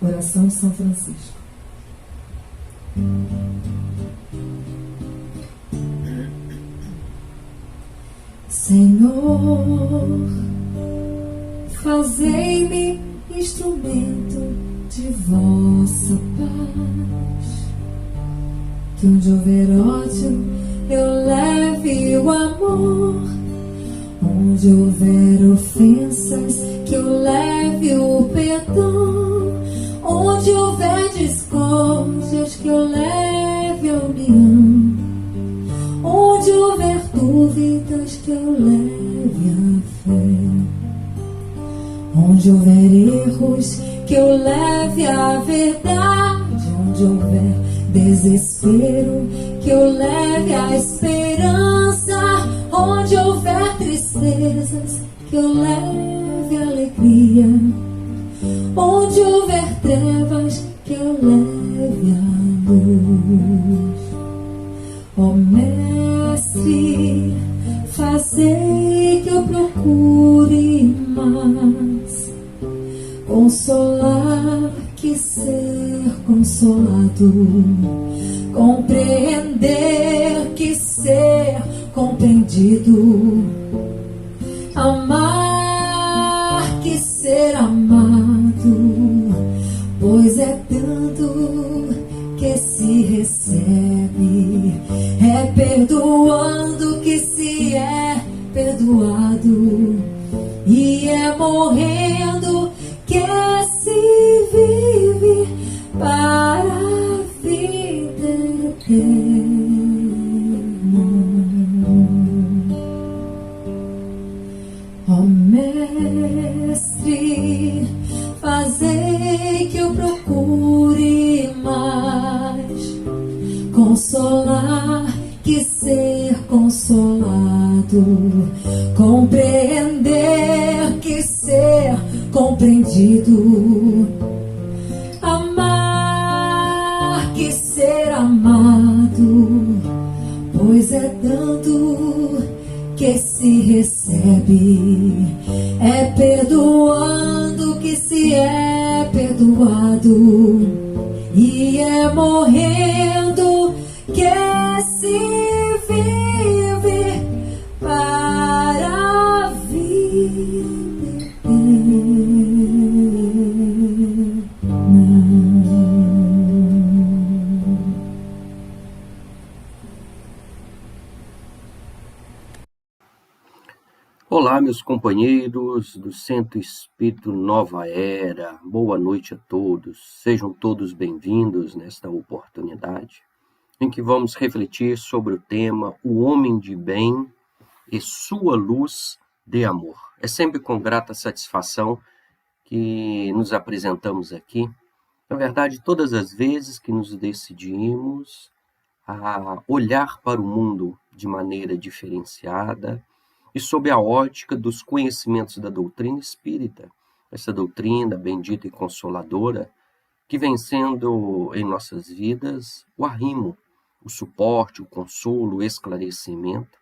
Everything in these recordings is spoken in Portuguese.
Oração de São Francisco. Senhor, fazei-me instrumento de vossa paz. Que onde houver ódio, eu leve o amor. Onde houver ofensas, que eu leve o perdão. Onde houver discórdias, que eu leve a união. Onde houver dúvidas, que eu leve a fé. Onde houver erros, que eu leve a verdade. Onde houver desespero, que eu leve a esperança. Onde houver tristezas, que eu leve a alegria. Onde houver trevas, que eu leve a luz. Ó Mestre, fazei que eu procure mais consolar que ser consolado, compreender que ser compreendido, amar que ser amado, pois é dando que se recebe, é perdoando que se é perdoado, e é morrendo que se vive para a vida eterna. Ó Mestre, fazei que eu procure mais consolar que ser consolado, compreender que ser compreendido, amar que ser amado, pois é dando que se recebe, é perdoando que se é perdoado, e é morrendo que se vive para a vida eterna. Olá, meus companheiros do Centro Espírito Nova Era, boa noite a todos. Sejam todos bem-vindos nesta oportunidade em que vamos refletir sobre o tema O Homem de Bem e Sua Luz de Amor. É sempre com grata satisfação que nos apresentamos aqui. Na verdade, todas as vezes que nos decidimos a olhar para o mundo de maneira diferenciada e sob a ótica dos conhecimentos da doutrina espírita, essa doutrina bendita e consoladora, que vem sendo em nossas vidas o arrimo, o suporte, o consolo, o esclarecimento,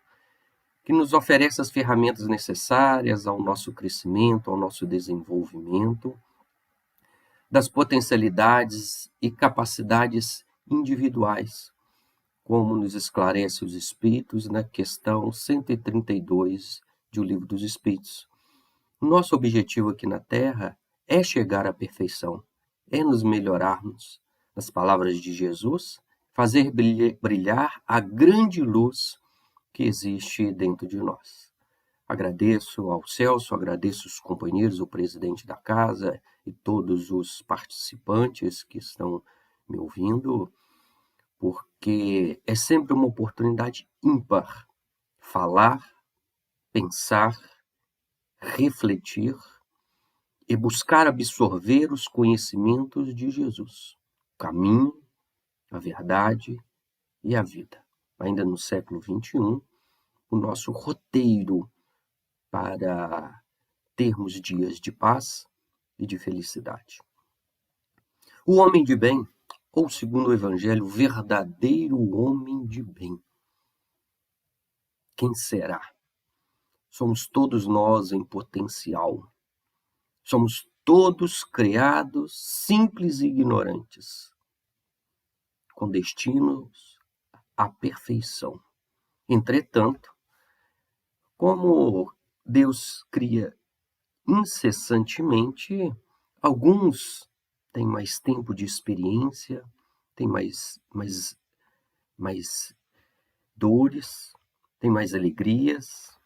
que nos oferece as ferramentas necessárias ao nosso crescimento, ao nosso desenvolvimento, das potencialidades e capacidades individuais, como nos esclarece os Espíritos na questão 132 de O Livro dos Espíritos. Nosso objetivo aqui na Terra é chegar à perfeição, é nos melhorarmos, nas palavras de Jesus, fazer brilhar a grande luz que existe dentro de nós. Agradeço ao Celso, agradeço os companheiros, o presidente da casa e todos os participantes que estão me ouvindo, porque é sempre uma oportunidade ímpar falar, pensar, refletir e buscar absorver os conhecimentos de Jesus, o caminho, a verdade e a vida. Ainda no século XXI, o nosso roteiro para termos dias de paz e de felicidade. O homem de bem, ou segundo o Evangelho, o verdadeiro homem de bem. Quem será? Somos todos nós em potencial. Somos todos criados simples e ignorantes, com destinos à perfeição. Entretanto, como Deus cria incessantemente, alguns têm mais tempo de experiência, têm mais dores, têm mais alegrias.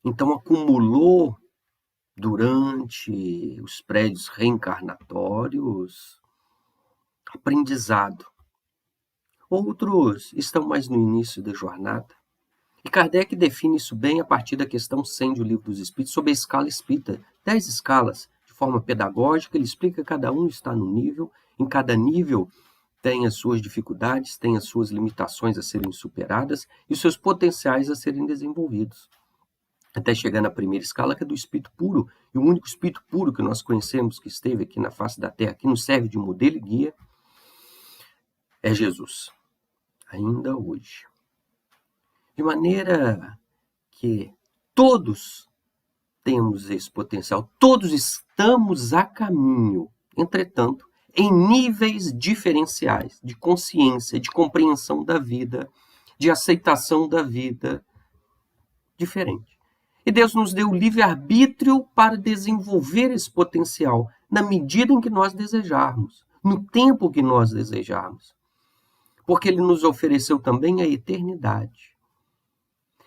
Então acumulou durante os prédios reencarnatórios aprendizado. Outros estão mais no início da jornada. E Kardec define isso bem a partir da questão 100 do Livro dos Espíritos, sobre a escala espírita. 10 escalas, de forma pedagógica, ele explica que cada um está no nível, em cada nível tem as suas dificuldades, tem as suas limitações a serem superadas e os seus potenciais a serem desenvolvidos. Até chegar na primeira escala, que é do Espírito puro, e o único Espírito puro que nós conhecemos, que esteve aqui na face da Terra, que nos serve de modelo e guia, é Jesus, ainda hoje. De maneira que todos temos esse potencial, todos estamos a caminho, entretanto, em níveis diferenciais de consciência, de compreensão da vida, de aceitação da vida diferente. E Deus nos deu o livre-arbítrio para desenvolver esse potencial na medida em que nós desejarmos, no tempo que nós desejarmos. Porque Ele nos ofereceu também a eternidade.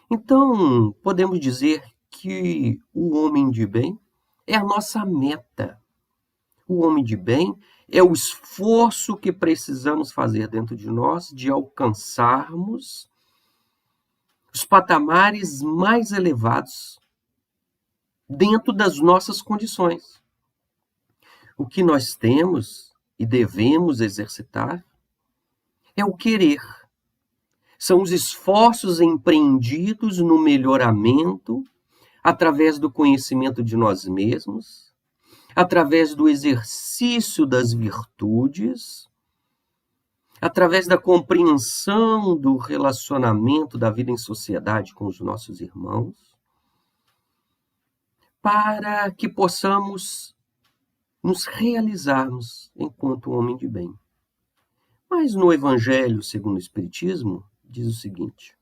Então, podemos dizer que o homem de bem é a nossa meta. O homem de bem é o esforço que precisamos fazer dentro de nós de alcançarmos os patamares mais elevados dentro das nossas condições. O que nós temos e devemos exercitar é o querer. São os esforços empreendidos no melhoramento através do conhecimento de nós mesmos, através do exercício das virtudes, através da compreensão do relacionamento da vida em sociedade com os nossos irmãos, para que possamos nos realizarmos enquanto homem de bem. Mas no Evangelho segundo o Espiritismo, diz o seguinte: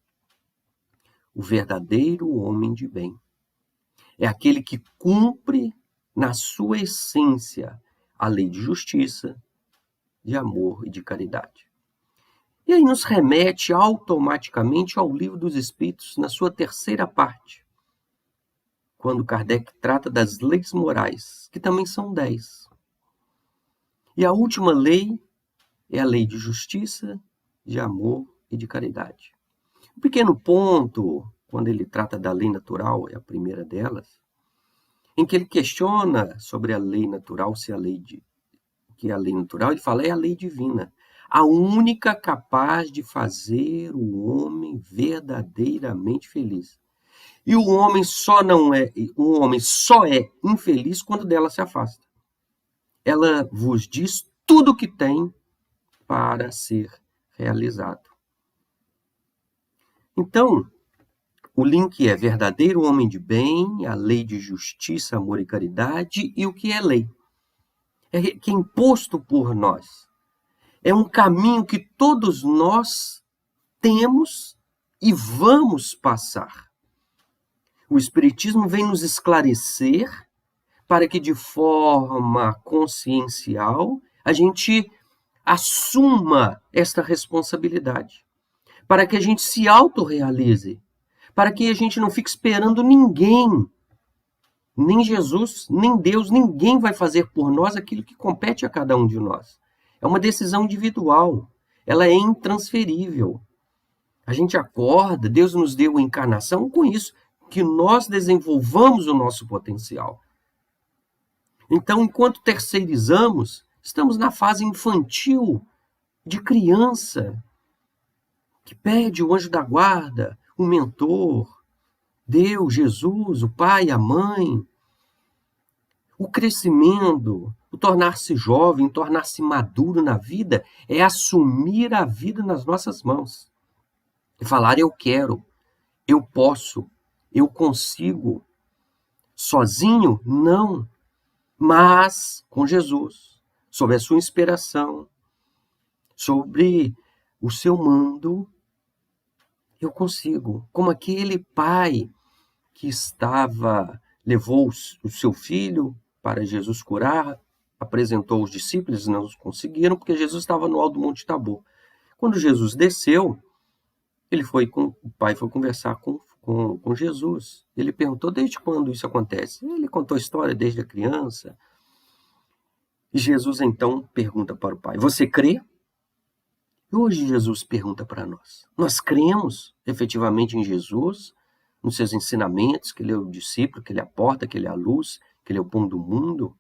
o verdadeiro homem de bem é aquele que cumpre na sua essência a lei de justiça, de amor e de caridade. E aí nos remete automaticamente ao Livro dos Espíritos, na sua terceira parte, quando Kardec trata das leis morais, que também são 10. E a última lei é a lei de justiça, de amor e de caridade. Um pequeno ponto, quando ele trata da lei natural, é a primeira delas, em que ele questiona sobre a lei natural, se a lei que é a lei natural, ele fala, é a lei divina, a única capaz de fazer o homem verdadeiramente feliz. E o homem só é infeliz quando dela se afasta. Ela vos diz tudo o que tem para ser realizado. Então, o link é verdadeiro homem de bem, a lei de justiça, amor e caridade, e o que é lei? É que é imposto por nós. É um caminho que todos nós temos e vamos passar. O Espiritismo vem nos esclarecer para que, de forma consciencial, a gente assuma esta responsabilidade, para que a gente se autorrealize, para que a gente não fique esperando ninguém, nem Jesus, nem Deus, ninguém vai fazer por nós aquilo que compete a cada um de nós. É uma decisão individual, ela é intransferível. A gente acorda, Deus nos deu a encarnação com isso, que nós desenvolvamos o nosso potencial. Então, enquanto terceirizamos, estamos na fase infantil, de criança, que pede o anjo da guarda, o mentor, Deus, Jesus, o pai, a mãe. O crescimento, o tornar-se jovem, tornar-se maduro na vida, é assumir a vida nas nossas mãos. E falar, eu quero, eu posso, eu consigo. Sozinho? Não. Mas com Jesus, sob a sua inspiração, sobre o seu mando, eu consigo, como aquele pai que levou o seu filho para Jesus curar, apresentou os discípulos, não conseguiram, porque Jesus estava no alto do Monte Tabor. Quando Jesus desceu, o pai foi conversar com Jesus. Ele perguntou, desde quando isso acontece? Ele contou a história desde a criança. E Jesus então pergunta para o pai, você crê? E hoje Jesus pergunta para nós, nós cremos efetivamente em Jesus, nos seus ensinamentos, que ele é o discípulo, que ele é a porta, que ele é a luz, que ele é o pão do mundo,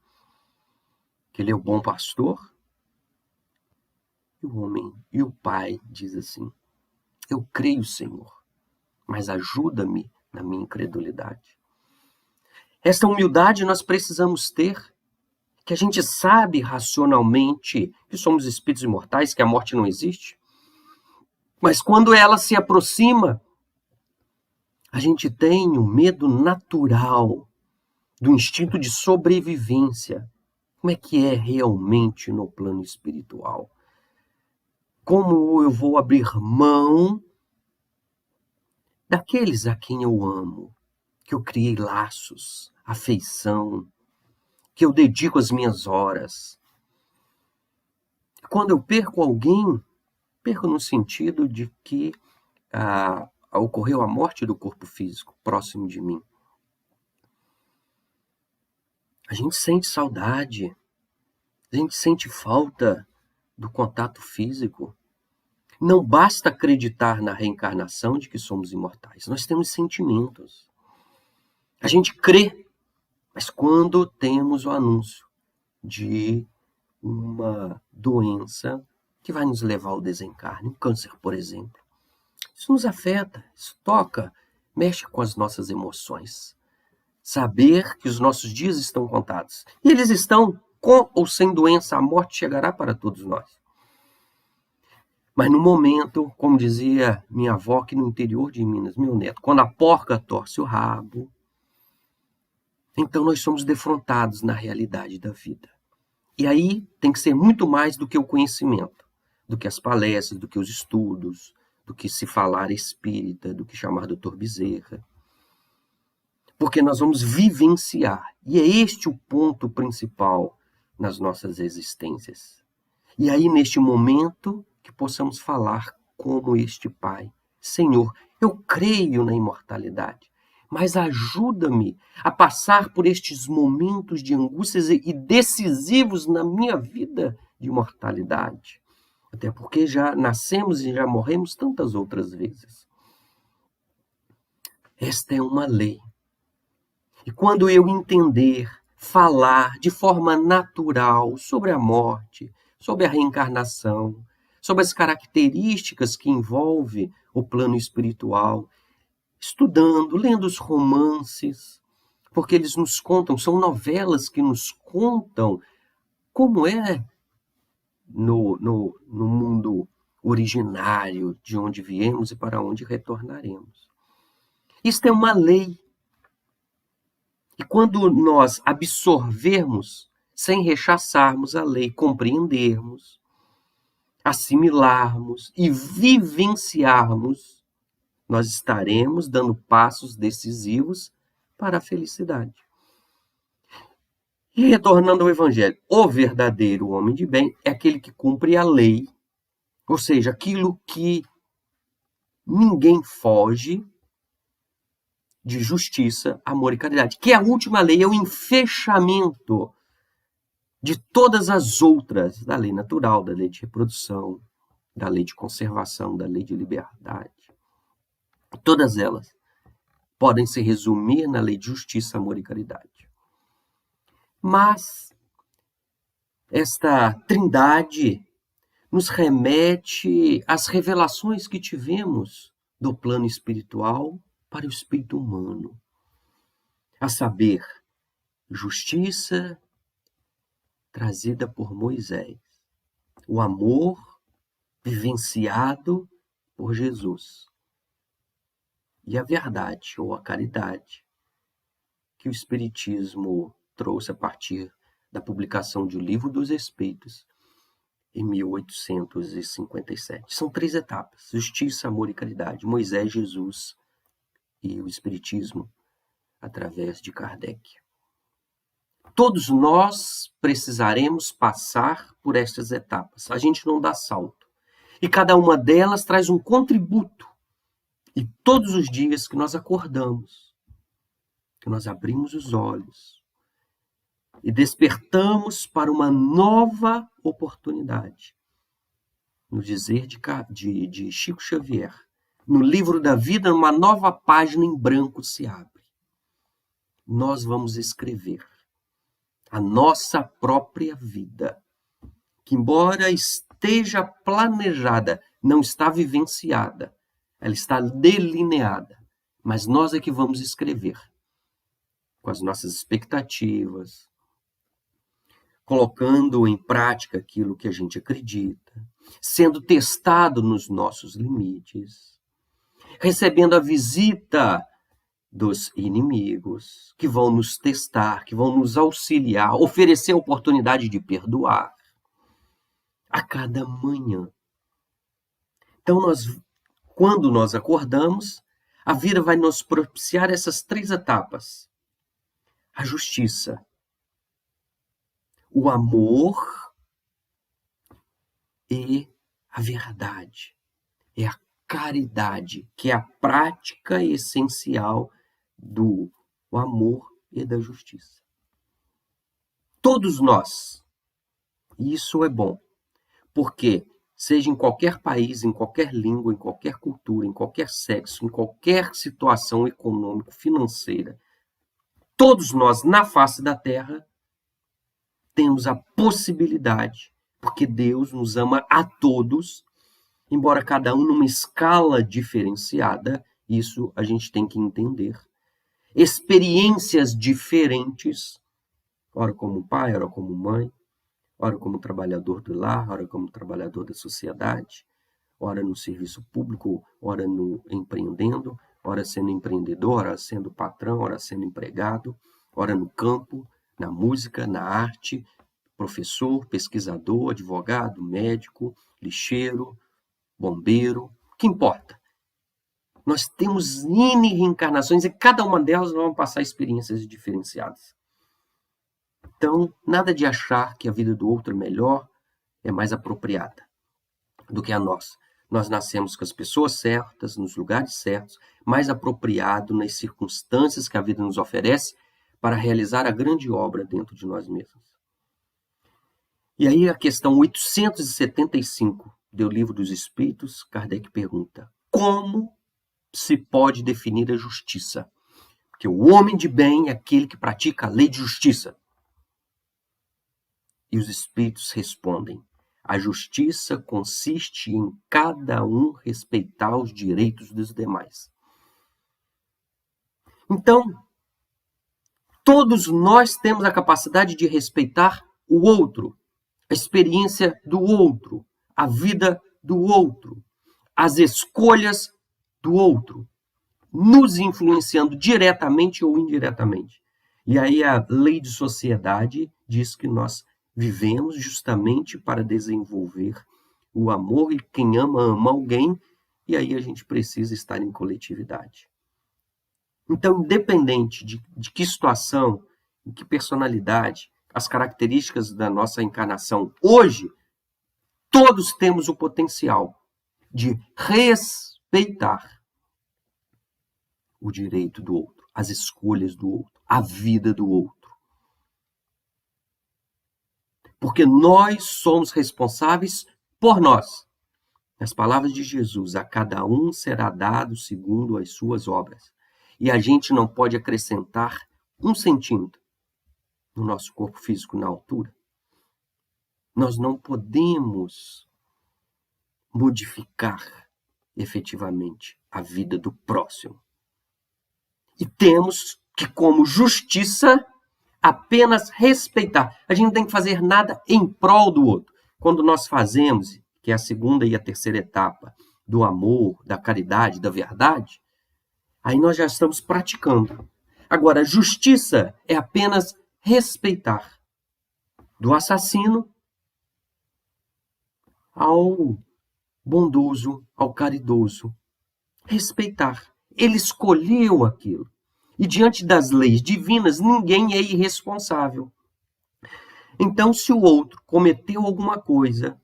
que ele é o bom pastor? E o homem, e o pai diz assim, eu creio, Senhor, mas ajuda-me na minha incredulidade. Esta humildade nós precisamos ter, que a gente sabe racionalmente que somos espíritos imortais, que a morte não existe, mas quando ela se aproxima, a gente tem um medo natural do instinto de sobrevivência. Como é que é realmente no plano espiritual? Como eu vou abrir mão daqueles a quem eu amo, que eu criei laços, afeição, que eu dedico as minhas horas? Quando eu perco alguém, perco no sentido de que ocorreu a morte do corpo físico próximo de mim. A gente sente saudade, a gente sente falta do contato físico. Não basta acreditar na reencarnação de que somos imortais. Nós temos sentimentos. A gente crê, mas quando temos o anúncio de uma doença que vai nos levar ao desencarne, um câncer, por exemplo, isso nos afeta, isso toca, mexe com as nossas emoções. Saber que os nossos dias estão contados. E eles estão, com ou sem doença, a morte chegará para todos nós. Mas no momento, como dizia minha avó aqui no interior de Minas, meu neto, quando a porca torce o rabo, então nós somos defrontados na realidade da vida. E aí tem que ser muito mais do que o conhecimento, do que as palestras, do que os estudos, do que se falar espírita, do que chamar doutor Bezerra. Porque nós vamos vivenciar. E é este o ponto principal nas nossas existências. E aí, neste momento, que possamos falar como este Pai. Senhor, eu creio na imortalidade, mas ajuda-me a passar por estes momentos de angústias e decisivos na minha vida de mortalidade. Até porque já nascemos e já morremos tantas outras vezes. Esta é uma lei. E quando eu entender, falar de forma natural sobre a morte, sobre a reencarnação, sobre as características que envolve o plano espiritual, estudando, lendo os romances, porque eles nos contam, são novelas que nos contam como é no mundo originário, de onde viemos e para onde retornaremos. Isto é uma lei. E quando nós absorvermos, sem rechaçarmos a lei, compreendermos, assimilarmos e vivenciarmos, nós estaremos dando passos decisivos para a felicidade. E retornando ao Evangelho, o verdadeiro homem de bem é aquele que cumpre a lei, ou seja, aquilo que ninguém foge, de justiça, amor e caridade, que é a última lei, é o enfechamento de todas as outras, da lei natural, da lei de reprodução, da lei de conservação, da lei de liberdade. Todas elas podem se resumir na lei de justiça, amor e caridade. Mas esta trindade nos remete às revelações que tivemos do plano espiritual para o espírito humano, a saber, justiça trazida por Moisés, o amor vivenciado por Jesus e a verdade ou a caridade que o Espiritismo trouxe a partir da publicação de O Livro dos Espíritos, em 1857. São 3 etapas: justiça, amor e caridade. Moisés, Jesus e o Espiritismo, através de Kardec. Todos nós precisaremos passar por estas etapas. A gente não dá salto. E cada uma delas traz um contributo. E todos os dias que nós acordamos, que nós abrimos os olhos e despertamos para uma nova oportunidade. No dizer de Chico Xavier, no livro da vida, uma nova página em branco se abre. Nós vamos escrever a nossa própria vida, que embora esteja planejada, não está vivenciada, ela está delineada, mas nós é que vamos escrever, com as nossas expectativas, colocando em prática aquilo que a gente acredita, sendo testado nos nossos limites, recebendo a visita dos inimigos, que vão nos testar, que vão nos auxiliar, oferecer a oportunidade de perdoar a cada manhã. Então, quando nós acordamos, a vida vai nos propiciar essas 3 etapas: a justiça, o amor e a verdade. É a caridade, que é a prática essencial do amor e da justiça. Todos nós. E isso é bom, porque seja em qualquer país, em qualquer língua, em qualquer cultura, em qualquer sexo, em qualquer situação econômica, financeira, todos nós na face da terra temos a possibilidade, porque Deus nos ama a todos, embora cada um numa escala diferenciada, isso a gente tem que entender. Experiências diferentes, ora como pai, ora como mãe, ora como trabalhador do lar, ora como trabalhador da sociedade, ora no serviço público, ora no empreendendo, ora sendo empreendedor, ora sendo patrão, ora sendo empregado, ora no campo, na música, na arte, professor, pesquisador, advogado, médico, lixeiro, bombeiro, o que importa? Nós temos N reencarnações e cada uma delas vão passar experiências diferenciadas. Então, nada de achar que a vida do outro é melhor, é mais apropriada do que a nossa. Nós nascemos com as pessoas certas, nos lugares certos, mais apropriado nas circunstâncias que a vida nos oferece para realizar a grande obra dentro de nós mesmos. E aí a questão 875 do Livro dos Espíritos, Kardec pergunta: como se pode definir a justiça? Porque o homem de bem é aquele que pratica a lei de justiça. E os Espíritos respondem: a justiça consiste em cada um respeitar os direitos dos demais. Então, todos nós temos a capacidade de respeitar o outro, a experiência do outro, a vida do outro, as escolhas do outro, nos influenciando diretamente ou indiretamente. E aí a lei de sociedade diz que nós vivemos justamente para desenvolver o amor, e quem ama, ama alguém, e aí a gente precisa estar em coletividade. Então, independente de que situação, de que personalidade, as características da nossa encarnação, hoje, todos temos o potencial de respeitar o direito do outro, as escolhas do outro, a vida do outro. Porque nós somos responsáveis por nós. Nas palavras de Jesus, a cada um será dado segundo as suas obras. E a gente não pode acrescentar 1 centímetro no nosso corpo físico na altura. Nós não podemos modificar efetivamente a vida do próximo. E temos que, como justiça, apenas respeitar. A gente não tem que fazer nada em prol do outro. Quando nós fazemos, que é a segunda e a terceira etapa, do amor, da caridade, da verdade, aí nós já estamos praticando. Agora, justiça é apenas respeitar. do assassino ao bondoso, ao caridoso. Respeitar. Ele escolheu aquilo. E diante das leis divinas, ninguém é irresponsável. Então, se o outro cometeu alguma coisa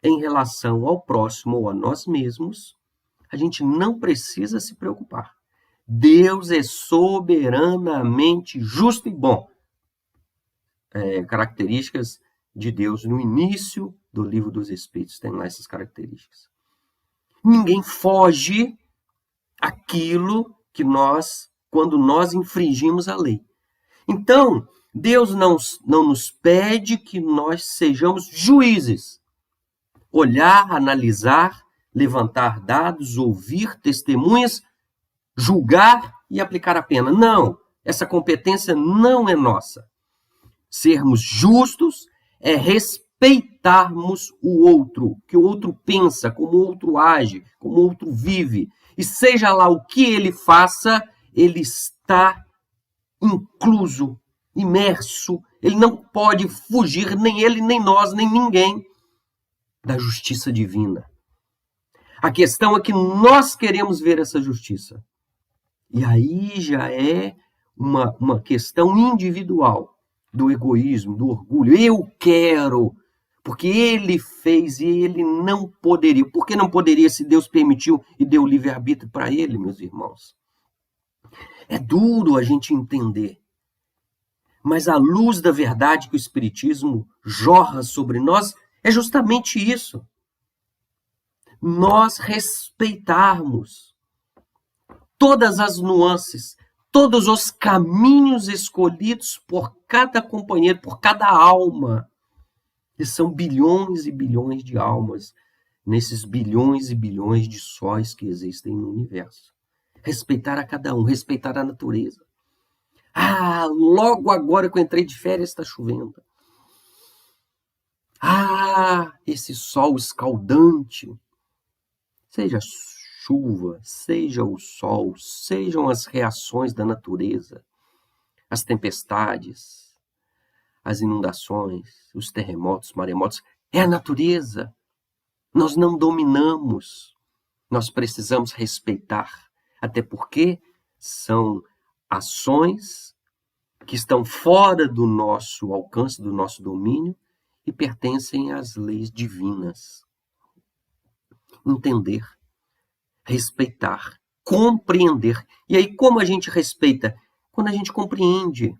em relação ao próximo ou a nós mesmos, a gente não precisa se preocupar. Deus é soberanamente justo e bom. Características de Deus no início do Livro dos Espíritos, tem lá essas características. Ninguém foge aquilo que quando nós infringimos a lei. Então, Deus não nos pede que nós sejamos juízes. Olhar, analisar, levantar dados, ouvir testemunhas, julgar e aplicar a pena. Não, essa competência não é nossa. Sermos justos é respeitarmos o outro, que o outro pensa, como o outro age, como o outro vive. E seja lá o que ele faça, ele está incluso, imerso. Ele não pode fugir, nem ele, nem nós, nem ninguém, da justiça divina. A questão é que nós queremos ver essa justiça. E aí já é uma questão individual do egoísmo, do orgulho. Eu quero, porque ele fez e ele não poderia. Por que não poderia se Deus permitiu e deu livre-arbítrio para ele, meus irmãos? É duro a gente entender. Mas a luz da verdade que o Espiritismo jorra sobre nós é justamente isso. Nós respeitarmos todas as nuances, todos os caminhos escolhidos por cada companheiro, por cada alma. E são bilhões e bilhões de almas nesses bilhões e bilhões de sóis que existem no universo. Respeitar a cada um, respeitar a natureza. Logo agora que eu entrei de férias está chovendo. Esse sol escaldante. Seja chuva, seja o sol, sejam as reações da natureza, as tempestades, as inundações, os terremotos, maremotos, é a natureza. Nós não dominamos, nós precisamos respeitar, até porque são ações que estão fora do nosso alcance, do nosso domínio e pertencem às leis divinas. Entender, respeitar, compreender. E aí, como a gente respeita? Quando a gente compreende,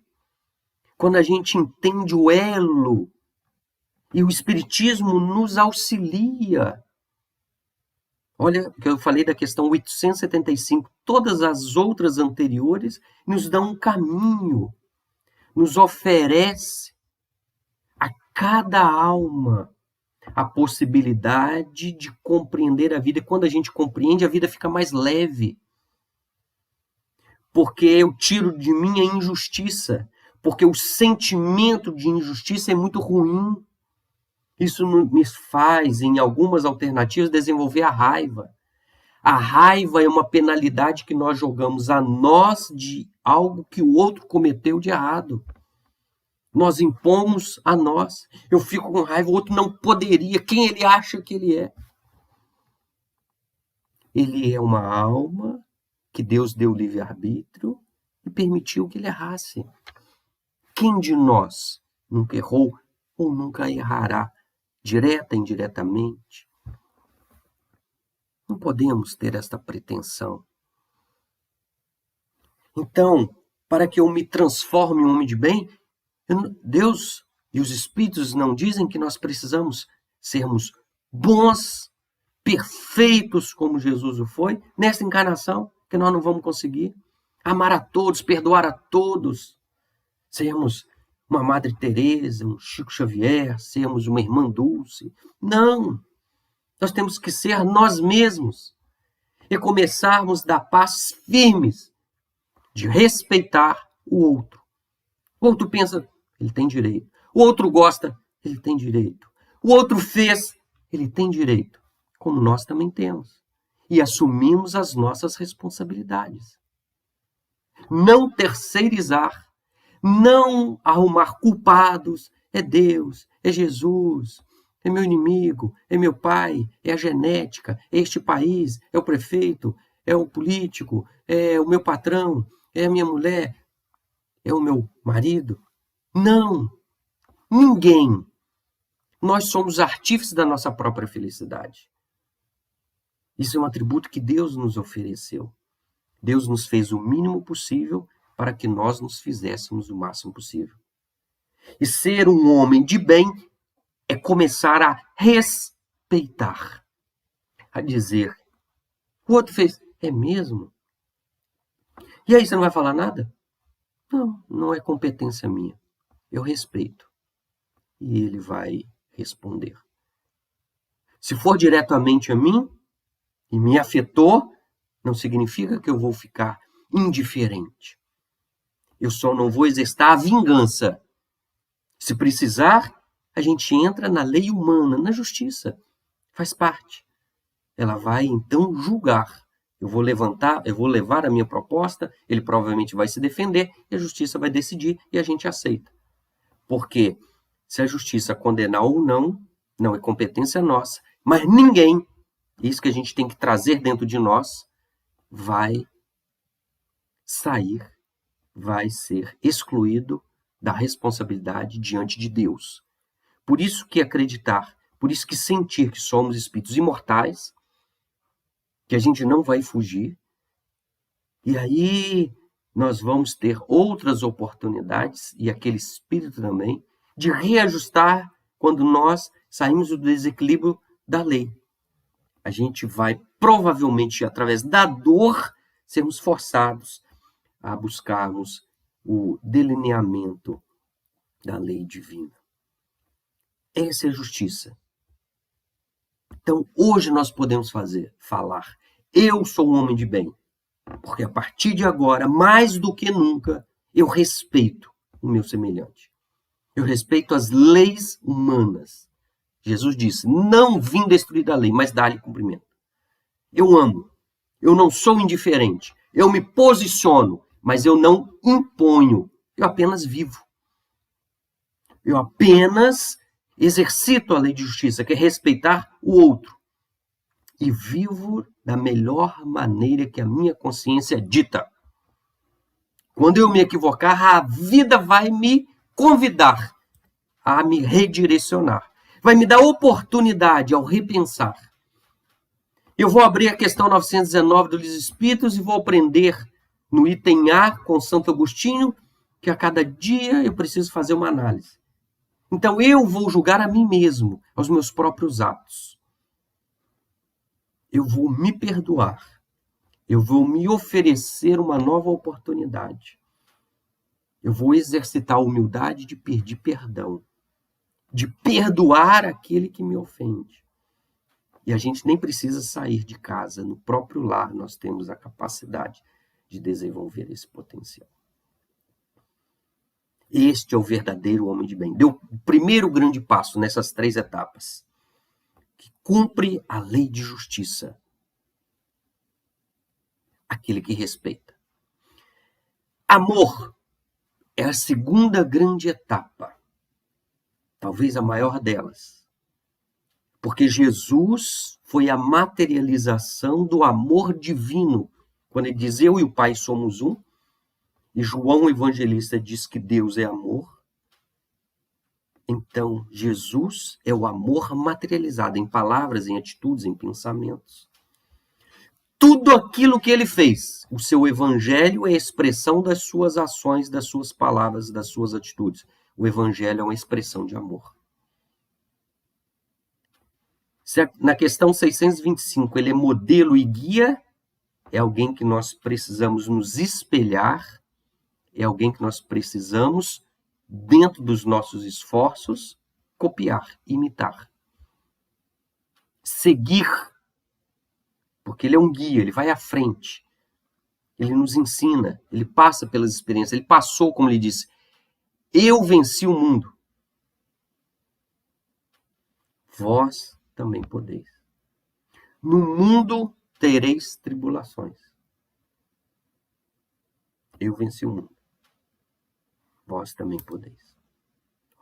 quando a gente entende o elo, e o Espiritismo nos auxilia. Olha, que eu falei da questão 875, todas as outras anteriores nos dão um caminho, nos oferece a cada alma a possibilidade de compreender a vida. E quando a gente compreende, a vida fica mais leve. Porque eu tiro de mim a injustiça. Porque o sentimento de injustiça é muito ruim. Isso me faz, em algumas alternativas, desenvolver a raiva. A raiva é uma penalidade que nós jogamos a nós de algo que o outro cometeu de errado. Nós impomos a nós. Eu fico com raiva, o outro não poderia. Quem ele acha que ele é? Ele é uma alma que Deus deu livre-arbítrio e permitiu que ele errasse. Quem de nós nunca errou ou nunca errará, direta ou indiretamente? Não podemos ter esta pretensão. Então, para que eu me transforme em um homem de bem, Deus e os Espíritos não dizem que nós precisamos sermos bons, perfeitos como Jesus o foi, nessa encarnação, que nós não vamos conseguir. Amar a todos, perdoar a todos, sermos uma Madre Teresa, um Chico Xavier, sermos uma Irmã Dulce. Não! Nós temos que ser nós mesmos e começarmos da paz firmes de respeitar o outro. O outro pensa, ele tem direito. O outro gosta, ele tem direito. O outro fez, ele tem direito. Como nós também temos. E assumimos as nossas responsabilidades. Não terceirizar, não arrumar culpados é Deus, é Jesus, é meu inimigo, é meu pai, é a genética, é este país, é o prefeito, é o político, é o meu patrão, é a minha mulher, é o meu marido. Não, ninguém. Nós somos artífices da nossa própria felicidade. Isso é um atributo que Deus nos ofereceu. Deus nos fez o mínimo possível para que nós nos fizéssemos o máximo possível. E ser um homem de bem é começar a respeitar, a dizer, o outro fez, é mesmo? E aí, você não vai falar nada? Não, não é competência minha. Eu respeito. E ele vai responder. Se for diretamente a mim e me afetou, não significa que eu vou ficar indiferente. Eu só não vou exercitar a vingança. Se precisar, a gente entra na lei humana, na justiça. Faz parte. Ela vai, então, julgar. Eu vou levar a minha proposta, ele provavelmente vai se defender, e a justiça vai decidir, e a gente aceita. Porque se a justiça condenar ou não, não é competência nossa, mas ninguém, isso que a gente tem que trazer dentro de nós, vai sair, vai ser excluído da responsabilidade diante de Deus. Por isso que acreditar, por isso que sentir que somos espíritos imortais, que a gente não vai fugir, e aí nós vamos ter outras oportunidades, e aquele espírito também, de reajustar quando nós saímos do desequilíbrio da lei. A gente vai provavelmente, através da dor, sermos forçados a buscarmos o delineamento da lei divina. Essa é a justiça. Então, hoje nós podemos falar, eu sou um homem de bem, porque a partir de agora, mais do que nunca, eu respeito o meu semelhante. Eu respeito as leis humanas. Jesus disse, não vim destruir a lei, mas dar-lhe cumprimento. Eu amo, eu não sou indiferente, eu me posiciono, mas eu não imponho, eu apenas vivo. Eu apenas exercito a lei de justiça, que é respeitar o outro. E vivo da melhor maneira que a minha consciência dita. Quando eu me equivocar, a vida vai me convidar a me redirecionar. Vai me dar oportunidade ao repensar. Eu vou abrir a questão 919 dos Espíritos e vou aprender no item A com Santo Agostinho que a cada dia eu preciso fazer uma análise. Então eu vou julgar a mim mesmo, aos meus próprios atos. Eu vou me perdoar. Eu vou me oferecer uma nova oportunidade. Eu vou exercitar a humildade de pedir perdão. De perdoar aquele que me ofende. E a gente nem precisa sair de casa. No próprio lar nós temos a capacidade de desenvolver esse potencial. Este é o verdadeiro homem de bem. Deu o primeiro grande passo nessas 3 etapas. Que cumpre a lei de justiça. Aquele que respeita. Amor é a segunda grande etapa. Talvez a maior delas. Porque Jesus foi a materialização do amor divino. Quando ele diz, eu e o Pai somos um, e João o Evangelista diz que Deus é amor, então Jesus é o amor materializado em palavras, em atitudes, em pensamentos. Tudo aquilo que ele fez, o seu evangelho é a expressão das suas ações, das suas palavras, das suas atitudes. O evangelho é uma expressão de amor. Se na questão 625 ele é modelo e guia, é alguém que nós precisamos nos espelhar, é alguém que nós precisamos, dentro dos nossos esforços, copiar, imitar. Seguir, porque ele é um guia, ele vai à frente. Ele nos ensina, ele passa pelas experiências, ele passou, como ele disse, eu venci o mundo. Vós também podeis. No mundo tereis tribulações. Eu venci o mundo. Vós também podeis.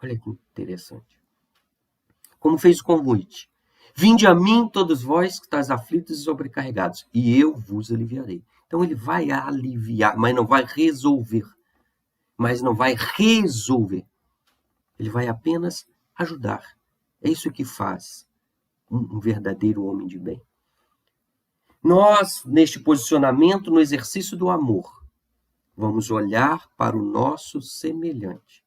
Olha que interessante. Como fez o convite. Vinde a mim, todos vós que estáis aflitos e sobrecarregados, e eu vos aliviarei. Então ele vai aliviar, mas não vai resolver. Ele vai apenas ajudar. É isso que faz um verdadeiro homem de bem. Nós, neste posicionamento, no exercício do amor, vamos olhar para o nosso semelhante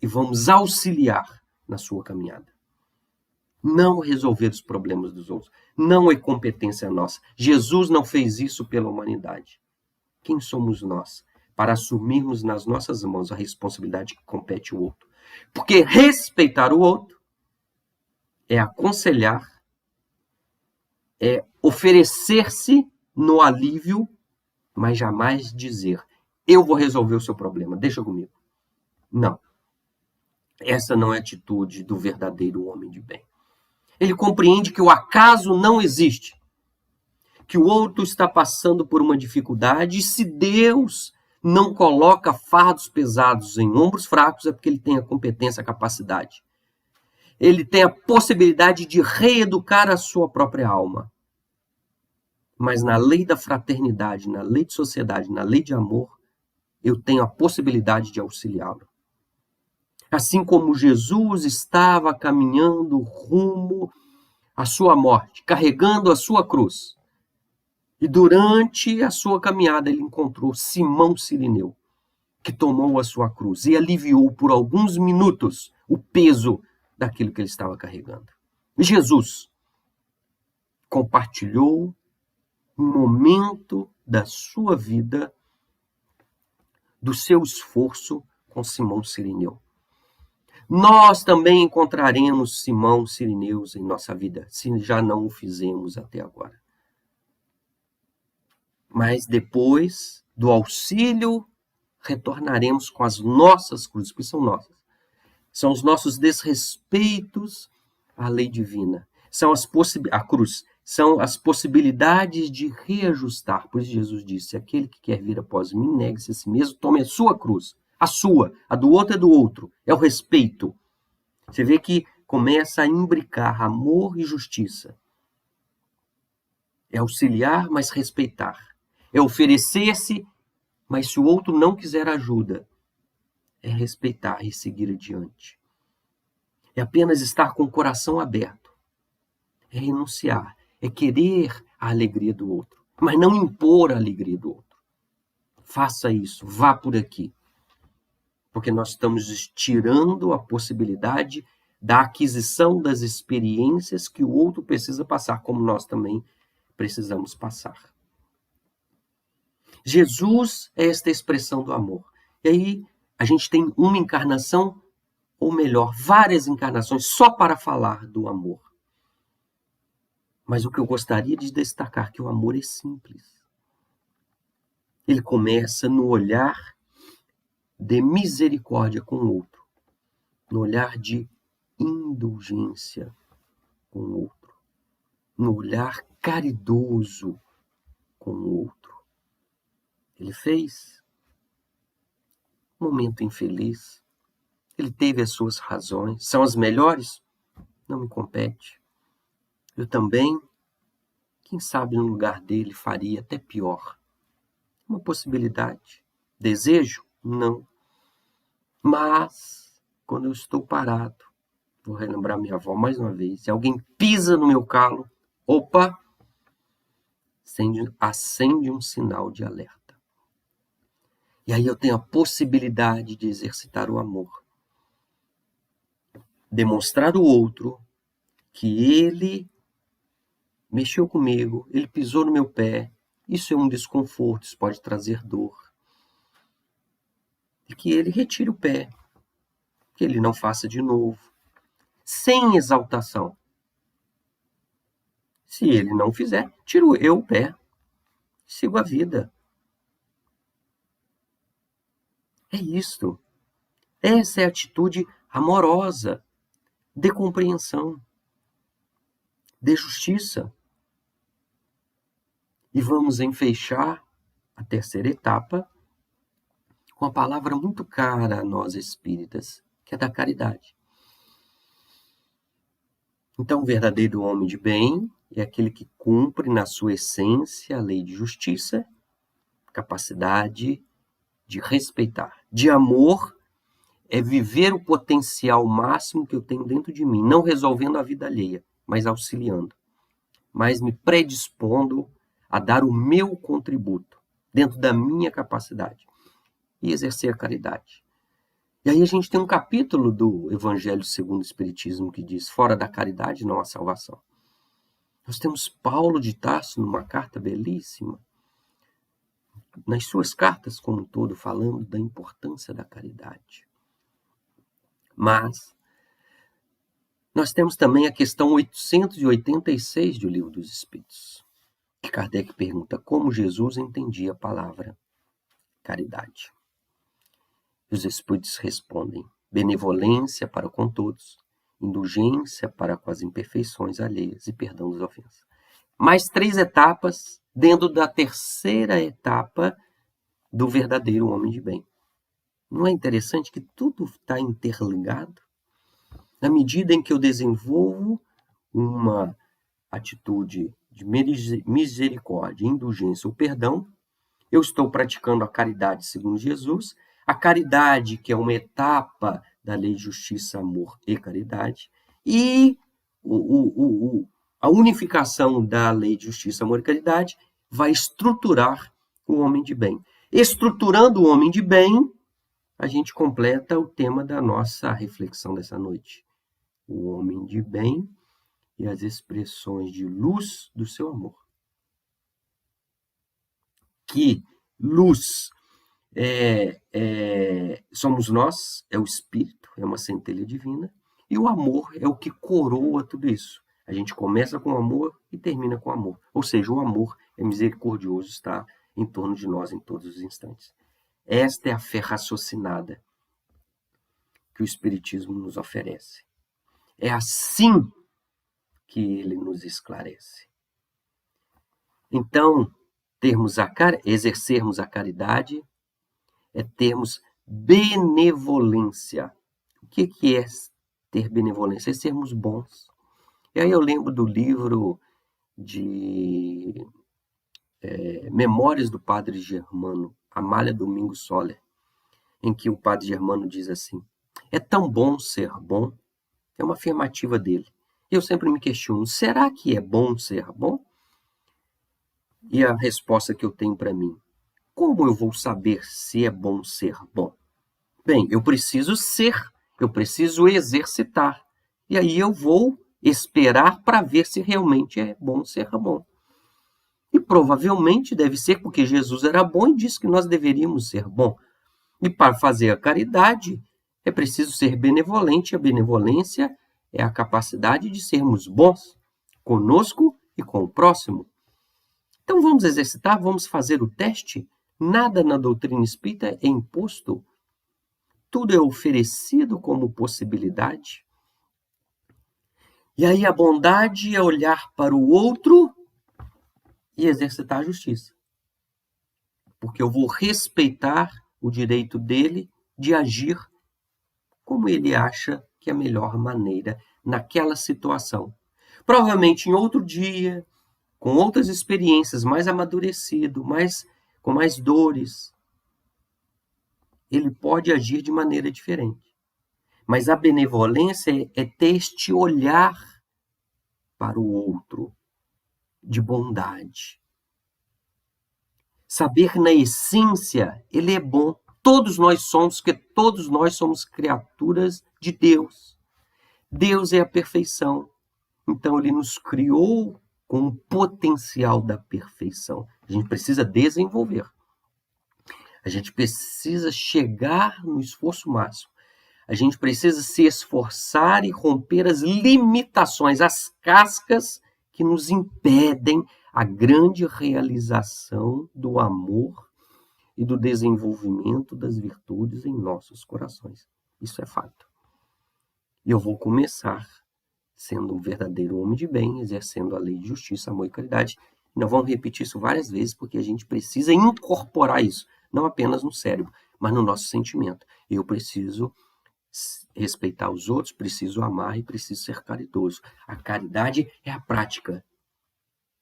e vamos auxiliar na sua caminhada. Não resolver os problemas dos outros. Não é competência nossa. Jesus não fez isso pela humanidade. Quem somos nós para assumirmos nas nossas mãos a responsabilidade que compete ao outro? Porque respeitar o outro é aconselhar, é oferecer-se no alívio, mas jamais dizer, eu vou resolver o seu problema, deixa comigo. Não. Essa não é a atitude do verdadeiro homem de bem. Ele compreende que o acaso não existe, que o outro está passando por uma dificuldade, e se Deus não coloca fardos pesados em ombros fracos, é porque ele tem a competência, a capacidade. Ele tem a possibilidade de reeducar a sua própria alma. Mas na lei da fraternidade, na lei de sociedade, na lei de amor, eu tenho a possibilidade de auxiliá-lo. Assim como Jesus estava caminhando rumo à sua morte, carregando a sua cruz. E durante a sua caminhada ele encontrou Simão Cirineu, que tomou a sua cruz e aliviou por alguns minutos o peso daquilo que ele estava carregando. E Jesus compartilhou um momento da sua vida, do seu esforço com Simão Cirineu. Nós também encontraremos Simão Cirineus em nossa vida, se já não o fizemos até agora. Mas depois do auxílio, retornaremos com as nossas cruzes, porque são nossas. São os nossos desrespeitos à lei divina. A cruz são as possibilidades de reajustar. Por isso Jesus disse, aquele que quer vir após mim, negue-se a si mesmo, tome a sua cruz. A sua, a do outro é do outro. É o respeito. Você vê que começa a imbricar amor e justiça. É auxiliar, mas respeitar. É oferecer-se, mas se o outro não quiser ajuda, é respeitar e seguir adiante. É apenas estar com o coração aberto. É renunciar. É querer a alegria do outro, mas não impor a alegria do outro. Faça isso, vá por aqui. Porque nós estamos tirando a possibilidade da aquisição das experiências que o outro precisa passar, como nós também precisamos passar. Jesus é esta expressão do amor. E aí a gente tem uma encarnação, ou melhor, várias encarnações só para falar do amor. Mas o que eu gostaria de destacar é que o amor é simples. Ele começa no olhar de misericórdia com o outro, no olhar de indulgência com o outro, no olhar caridoso com o outro. Ele fez um momento infeliz, ele teve as suas razões, são as melhores? Não me compete. Eu também, quem sabe no lugar dele faria até pior. Uma possibilidade. Desejo? Não. Mas, quando eu estou parado, vou relembrar minha avó mais uma vez, se alguém pisa no meu calo, opa, acende um sinal de alerta. E aí eu tenho a possibilidade de exercitar o amor. Demonstrar ao outro que ele mexeu comigo, ele pisou no meu pé, isso é um desconforto, isso pode trazer dor. E que ele retire o pé, que ele não faça de novo, sem exaltação. Se ele não fizer, tiro eu o pé, sigo a vida. É isto. Essa é a atitude amorosa, de compreensão, de justiça. E vamos enfeixar a terceira etapa com a palavra muito cara a nós espíritas, que é da caridade. Então, o verdadeiro homem de bem é aquele que cumpre na sua essência a lei de justiça, capacidade de respeitar. De amor é viver o potencial máximo que eu tenho dentro de mim, não resolvendo a vida alheia, mas auxiliando, mas me predispondo a dar o meu contributo dentro da minha capacidade e exercer a caridade. E aí a gente tem um capítulo do Evangelho segundo o Espiritismo que diz: fora da caridade não há salvação. Nós temos Paulo de Tarso numa carta belíssima, nas suas cartas como um todo, falando da importância da caridade. Mas nós temos também a questão 886 do Livro dos Espíritos, que Kardec pergunta como Jesus entendia a palavra caridade. E os Espíritos respondem: benevolência para com todos, indulgência para com as imperfeições alheias e perdão das ofensas. Mais 3 etapas dentro da terceira etapa do verdadeiro homem de bem. Não é interessante que tudo está interligado? Na medida em que eu desenvolvo uma atitude de misericórdia, indulgência ou perdão, eu estou praticando a caridade segundo Jesus, a caridade que é uma etapa da lei de justiça, amor e caridade, e a unificação da lei de justiça, amor e caridade vai estruturar o homem de bem. Estruturando o homem de bem, a gente completa o tema da nossa reflexão dessa noite. O homem de bem e as expressões de luz do seu amor. Que luz somos nós, é o Espírito, é uma centelha divina, e o amor é o que coroa tudo isso. A gente começa com amor e termina com amor. Ou seja, o amor é misericordioso, está em torno de nós em todos os instantes. Esta é a fé raciocinada que o Espiritismo nos oferece. É assim que ele nos esclarece. Então, exercermos a caridade é termos benevolência. O que é ter benevolência? É sermos bons. E aí eu lembro do livro de Memórias do Padre Germano, Amália Domingos Soler, em que o Padre Germano diz assim: é tão bom ser bom. É uma afirmativa dele. Eu sempre me questiono, será que é bom ser bom? E a resposta que eu tenho para mim: como eu vou saber se é bom ser bom? Bem, eu preciso ser, eu preciso exercitar. E aí eu vou esperar para ver se realmente é bom ser bom. E provavelmente deve ser porque Jesus era bom e disse que nós deveríamos ser bom. E para fazer a caridade, é preciso ser benevolente. A benevolência é a capacidade de sermos bons conosco e com o próximo. Então vamos exercitar, vamos fazer o teste. Nada na doutrina espírita é imposto. Tudo é oferecido como possibilidade. E aí a bondade é olhar para o outro e exercitar a justiça. Porque eu vou respeitar o direito dele de agir como ele acha que é a melhor maneira naquela situação. Provavelmente em outro dia, com outras experiências, mais amadurecido, com mais dores, ele pode agir de maneira diferente. Mas a benevolência é ter este olhar para o outro de bondade. Saber na essência, ele é bom. Todos nós somos criaturas de Deus. Deus é a perfeição. Então ele nos criou com o potencial da perfeição. A gente precisa desenvolver. A gente precisa chegar no esforço máximo. A gente precisa se esforçar e romper as limitações, as cascas que nos impedem a grande realização do amor e do desenvolvimento das virtudes em nossos corações. Isso é fato. E eu vou começar sendo um verdadeiro homem de bem, exercendo a lei de justiça, amor e caridade. Nós vamos repetir isso várias vezes, porque a gente precisa incorporar isso, não apenas no cérebro, mas no nosso sentimento. Eu preciso respeitar os outros, preciso amar e preciso ser caridoso. A caridade é a prática.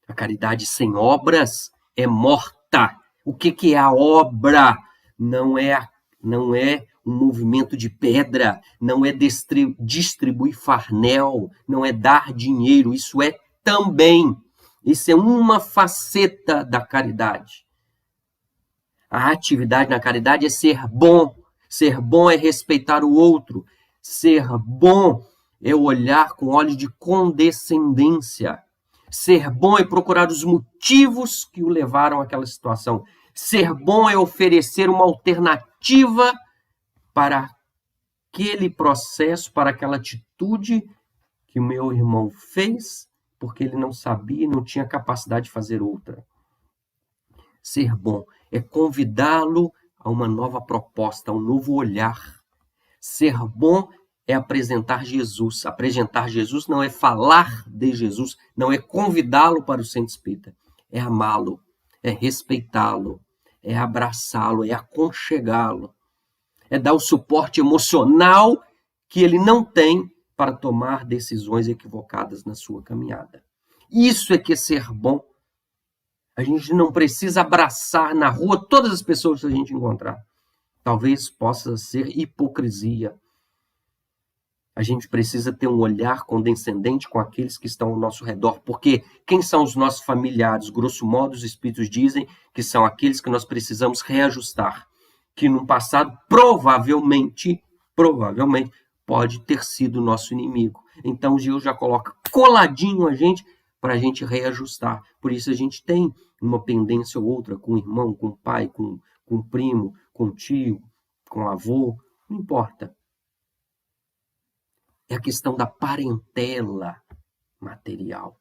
A caridade sem obras é morta. O que é a obra? Não é um movimento de pedra, não é distribuir farnel, não é dar dinheiro. Isso é também. Isso é uma faceta da caridade. A atividade na caridade é ser bom. Ser bom é respeitar o outro. Ser bom é olhar com olhos de condescendência. Ser bom é procurar os motivos que o levaram àquela situação. Ser bom é oferecer uma alternativa para aquele processo, para aquela atitude que o meu irmão fez, porque ele não sabia e não tinha capacidade de fazer outra. Ser bom é convidá-lo a uma nova proposta, a um novo olhar. Ser bom é apresentar Jesus. Apresentar Jesus não é falar de Jesus, não é convidá-lo para o centro espírita. É amá-lo, é respeitá-lo, é abraçá-lo, é aconchegá-lo. É dar o suporte emocional que ele não tem para tomar decisões equivocadas na sua caminhada. Isso é que é ser bom. A gente não precisa abraçar na rua todas as pessoas que a gente encontrar. Talvez possa ser hipocrisia. A gente precisa ter um olhar condescendente com aqueles que estão ao nosso redor, porque quem são os nossos familiares? Grosso modo, os espíritos dizem que são aqueles que nós precisamos reajustar, que no passado provavelmente pode ter sido nosso inimigo. Então Deus já coloca coladinho a gente para a gente reajustar. Por isso a gente tem uma pendência ou outra com o irmão, com o pai, com o primo, com o tio, com o avô, não importa. É a questão da parentela material.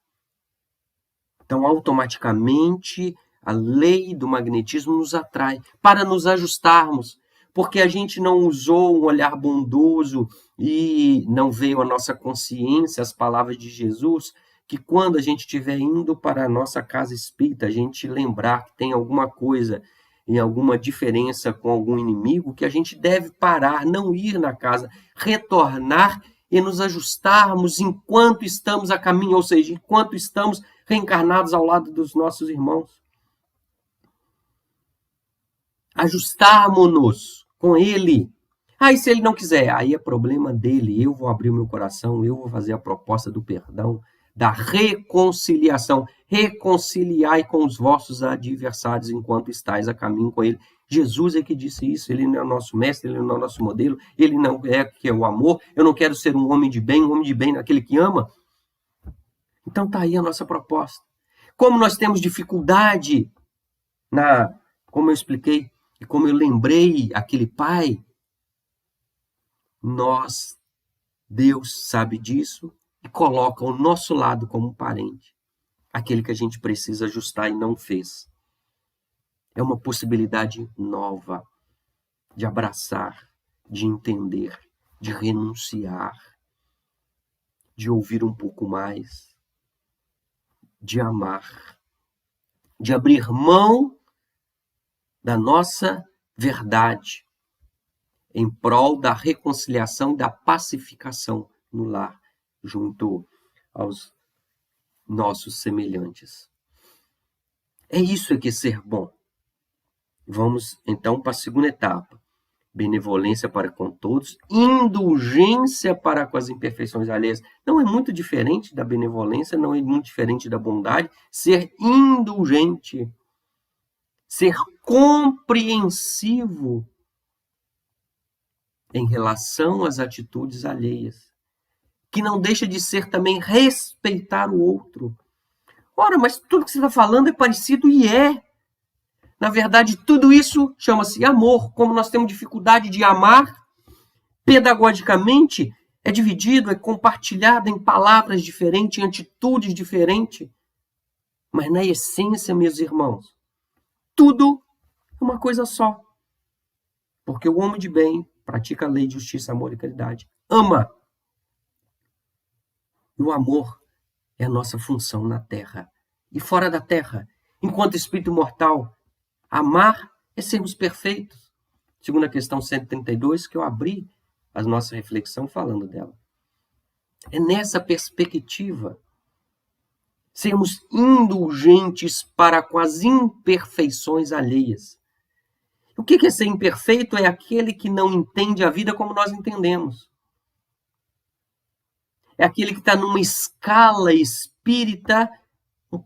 Então, automaticamente, a lei do magnetismo nos atrai para nos ajustarmos, porque a gente não usou um olhar bondoso e não veio à nossa consciência as palavras de Jesus, que quando a gente estiver indo para a nossa casa espírita, a gente lembrar que tem alguma coisa em alguma diferença com algum inimigo, que a gente deve parar, não ir na casa, retornar e nos ajustarmos enquanto estamos a caminho, ou seja, enquanto estamos reencarnados ao lado dos nossos irmãos. Ajustarmos-nos com ele. E se ele não quiser? Aí é problema dele. Eu vou abrir o meu coração, eu vou fazer a proposta do perdão, da reconciliação. Reconciliai com os vossos adversários enquanto estáis a caminho com ele. Jesus é que disse isso. Ele não é o nosso mestre, ele não é o nosso modelo, ele não é que é o amor. Eu não quero ser um homem de bem naquele que ama. Então está aí a nossa proposta. Como nós temos dificuldade como eu expliquei, e como eu lembrei aquele pai, Deus sabe disso e coloca ao nosso lado como um parente, aquele que a gente precisa ajustar e não fez. É uma possibilidade nova de abraçar, de entender, de renunciar, de ouvir um pouco mais, de amar, de abrir mão da nossa verdade em prol da reconciliação e da pacificação no lar, junto aos nossos semelhantes. É isso que é ser bom. Vamos, então, para a segunda etapa. Benevolência para com todos, indulgência para com as imperfeições alheias. Não é muito diferente da benevolência, não é muito diferente da bondade. Ser indulgente, ser compreensivo em relação às atitudes alheias, que não deixa de ser também respeitar o outro. Ora, mas tudo que você está falando é parecido e é. Na verdade, tudo isso chama-se amor. Como nós temos dificuldade de amar, pedagogicamente, é dividido, é compartilhado em palavras diferentes, em atitudes diferentes. Mas na essência, meus irmãos, tudo é uma coisa só. Porque o homem de bem pratica a lei de justiça, amor e caridade. Ama. E o amor é a nossa função na Terra. E fora da Terra, enquanto espírito mortal, amar é sermos perfeitos. Segundo a questão 132, que eu abri a nossa reflexão falando dela. É nessa perspectiva. Sermos indulgentes para com as imperfeições alheias. O que é ser imperfeito? É aquele que não entende a vida como nós entendemos. É aquele que está numa escala espírita um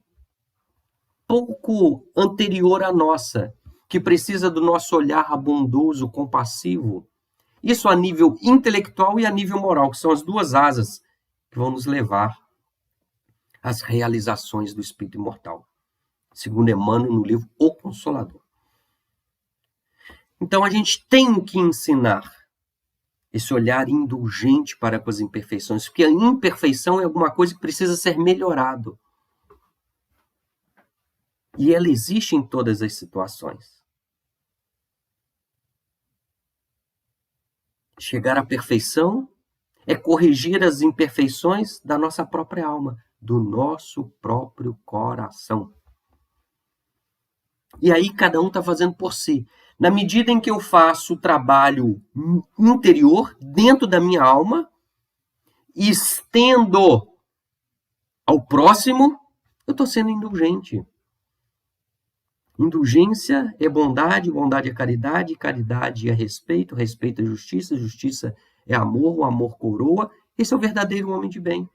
pouco anterior à nossa, que precisa do nosso olhar bondoso, compassivo. Isso a nível intelectual e a nível moral, que são as duas asas que vão nos levar às realizações do espírito imortal. Segundo Emmanuel, no livro O Consolador. Então, a gente tem que ensinar esse olhar indulgente para com as imperfeições, porque a imperfeição é alguma coisa que precisa ser melhorado. E ela existe em todas as situações. Chegar à perfeição é corrigir as imperfeições da nossa própria alma, do nosso próprio coração. E aí cada um está fazendo por si. Na medida em que eu faço o trabalho interior, dentro da minha alma, e estendo ao próximo, eu estou sendo indulgente. Indulgência é bondade, bondade é caridade, caridade é respeito, respeito é justiça, justiça é amor, o amor coroa. Esse é o verdadeiro homem de bem.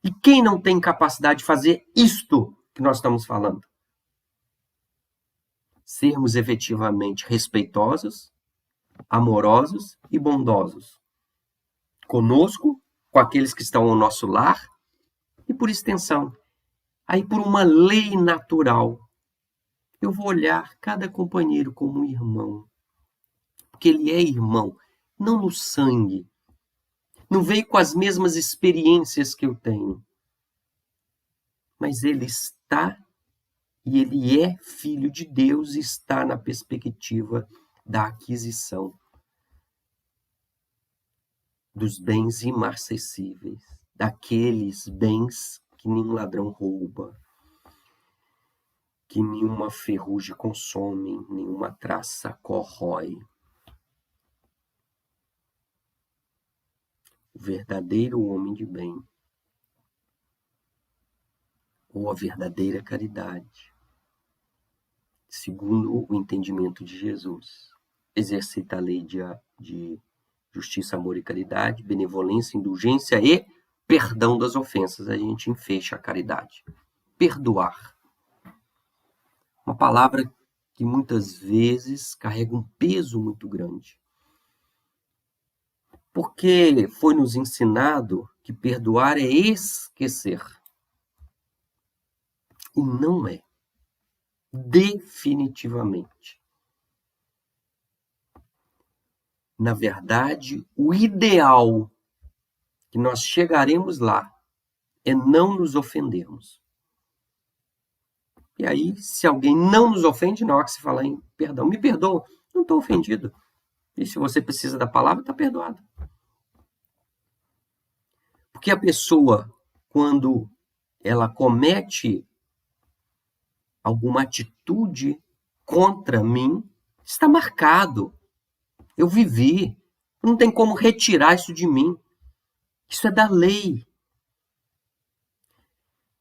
E quem não tem capacidade de fazer isto que nós estamos falando? Sermos efetivamente respeitosos, amorosos e bondosos. Conosco, com aqueles que estão ao nosso lar e por extensão. Aí por uma lei natural, eu vou olhar cada companheiro como um irmão. Porque ele é irmão, não no sangue. Não veio com as mesmas experiências que eu tenho. Mas ele está, e ele é filho de Deus e está na perspectiva da aquisição dos bens imarcessíveis, daqueles bens que nenhum ladrão rouba, que nenhuma ferrugem consome, nenhuma traça corrói. O verdadeiro homem de bem, ou a verdadeira caridade, segundo o entendimento de Jesus, exercita a lei de justiça, amor e caridade, benevolência, indulgência e perdão das ofensas. A gente enfecha a caridade. Perdoar. Uma palavra que muitas vezes carrega um peso muito grande. Porque foi nos ensinado que perdoar é esquecer. E não é. Definitivamente. Na verdade, o ideal que nós chegaremos lá é não nos ofendermos. E aí, se alguém não nos ofende, na hora que se falar em perdão, me perdoa, não estou ofendido. E se você precisa da palavra, está perdoado. Porque a pessoa, quando ela comete alguma atitude contra mim, está marcado. Eu vivi. Não tem como retirar isso de mim. Isso é da lei.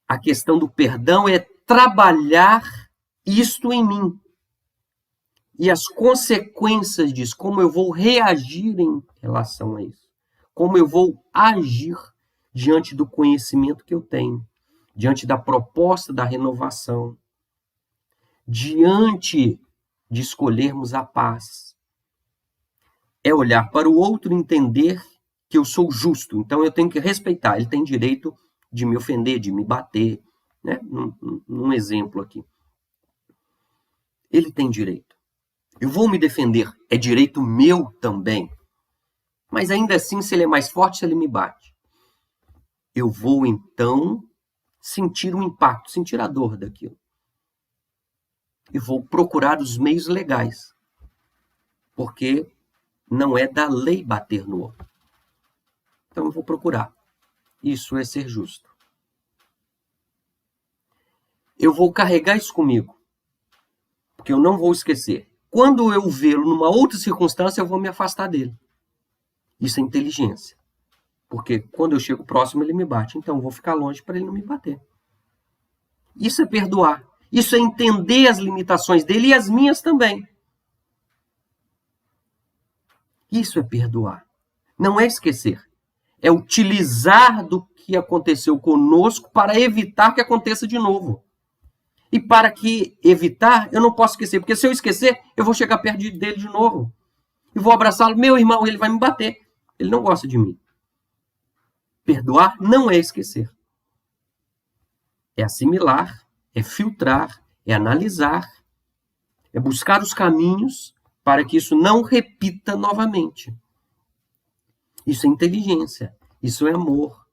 A questão do perdão é trabalhar isto em mim. E as consequências disso, como eu vou reagir em relação a isso. Como eu vou agir diante do conhecimento que eu tenho. Diante da proposta da renovação. Diante de escolhermos a paz. É olhar para o outro e entender que eu sou justo. Então eu tenho que respeitar. Ele tem direito de me ofender, de me bater. Né? Num exemplo aqui. Ele tem direito. Eu vou me defender. É direito meu também. Mas ainda assim, se ele é mais forte, se ele me bate. Eu vou então sentir o impacto, sentir a dor daquilo. E vou procurar os meios legais. Porque não é da lei bater no outro. Então eu vou procurar. Isso é ser justo. Eu vou carregar isso comigo. Porque eu não vou esquecer. Quando eu vê-lo numa outra circunstância, eu vou me afastar dele. Isso é inteligência. Porque quando eu chego próximo, ele me bate. Então, eu vou ficar longe para ele não me bater. Isso é perdoar. Isso é entender as limitações dele e as minhas também. Isso é perdoar. Não é esquecer. É utilizar do que aconteceu conosco para evitar que aconteça de novo. E para que evitar, eu não posso esquecer. Porque se eu esquecer, eu vou chegar perto dele de novo. E vou abraçá-lo. Meu irmão, ele vai me bater. Ele não gosta de mim. Perdoar não é esquecer. É assimilar, é filtrar, é analisar, é buscar os caminhos para que isso não repita novamente. Isso é inteligência, isso é amor,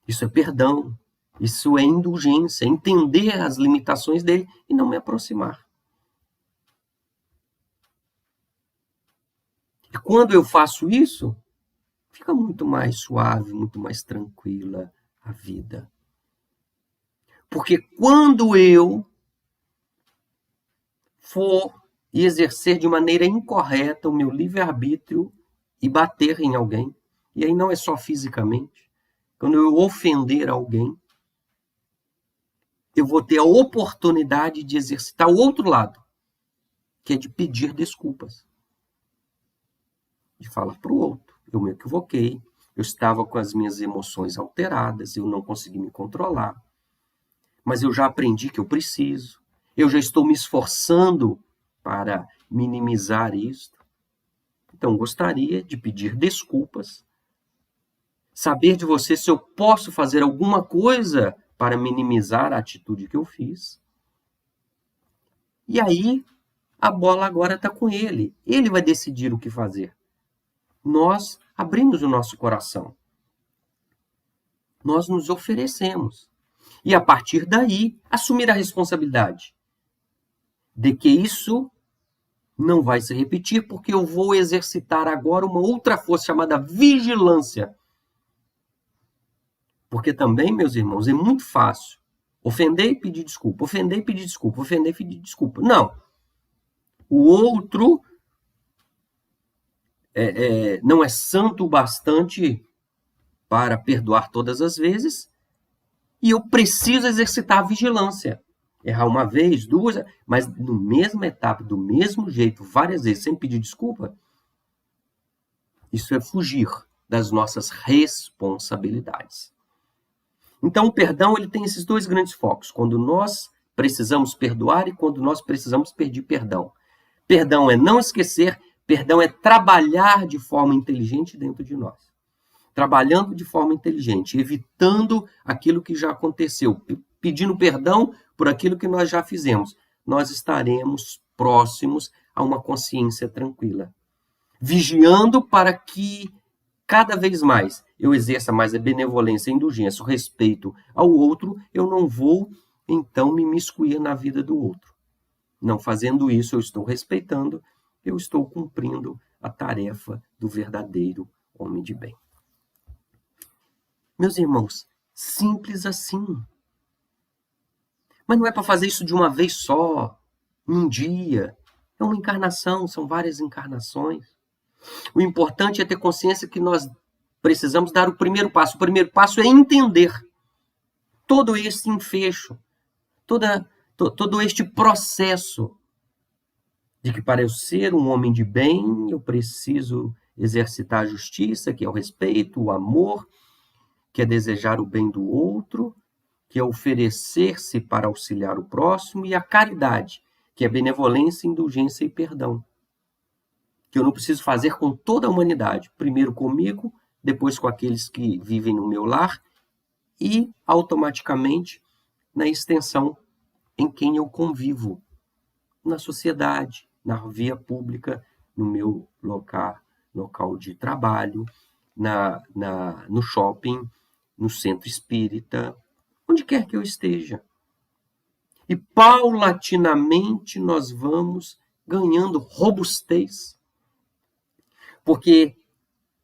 isso é perdão, isso é indulgência, é entender as limitações dele e não me aproximar. E quando eu faço isso, fica muito mais suave, muito mais tranquila a vida. Porque quando eu for exercer de maneira incorreta o meu livre-arbítrio e bater em alguém, e aí não é só fisicamente, quando eu ofender alguém, eu vou ter a oportunidade de exercitar o outro lado, que é de pedir desculpas. De falar para o outro, eu me equivoquei, eu estava com as minhas emoções alteradas, eu não consegui me controlar, mas eu já aprendi que eu preciso, eu já estou me esforçando para minimizar isso. Então, gostaria de pedir desculpas, saber de você se eu posso fazer alguma coisa para minimizar a atitude que eu fiz. E aí, a bola agora está com ele. Ele vai decidir o que fazer. Nós abrimos o nosso coração. Nós nos oferecemos. E a partir daí, assumir a responsabilidade de que isso não vai se repetir, porque eu vou exercitar agora uma outra força chamada vigilância. Porque também, meus irmãos, é muito fácil ofender e pedir desculpa, ofender e pedir desculpa, ofender e pedir desculpa. Não. O outro não é santo o bastante para perdoar todas as vezes, e eu preciso exercitar a vigilância. Errar uma vez, duas, mas na mesma etapa, do mesmo jeito, várias vezes, sem pedir desculpa, isso é fugir das nossas responsabilidades. Então, o perdão ele tem esses dois grandes focos, quando nós precisamos perdoar e quando nós precisamos pedir perdão. Perdão é não esquecer, perdão é trabalhar de forma inteligente dentro de nós. Trabalhando de forma inteligente, evitando aquilo que já aconteceu, pedindo perdão por aquilo que nós já fizemos. Nós estaremos próximos a uma consciência tranquila. Vigiando para que cada vez mais eu exerça mais a benevolência, a indulgência, o respeito ao outro, eu não vou, então, me imiscuir na vida do outro. Não fazendo isso, eu estou respeitando, eu estou cumprindo a tarefa do verdadeiro homem de bem. Meus irmãos, simples assim. Mas não é para fazer isso de uma vez só, um dia. É uma encarnação, são várias encarnações. O importante é ter consciência que nós precisamos dar o primeiro passo. O primeiro passo é entender todo esse enfecho, todo este processo de que para eu ser um homem de bem, eu preciso exercitar a justiça, que é o respeito, o amor, que é desejar o bem do outro, que é oferecer-se para auxiliar o próximo, e a caridade, que é benevolência, indulgência e perdão. Que eu não preciso fazer com toda a humanidade, primeiro comigo, depois com aqueles que vivem no meu lar, e automaticamente na extensão em quem eu convivo, na sociedade, na via pública, no meu local de trabalho, no shopping, no centro espírita, onde quer que eu esteja. E paulatinamente nós vamos ganhando robustez, porque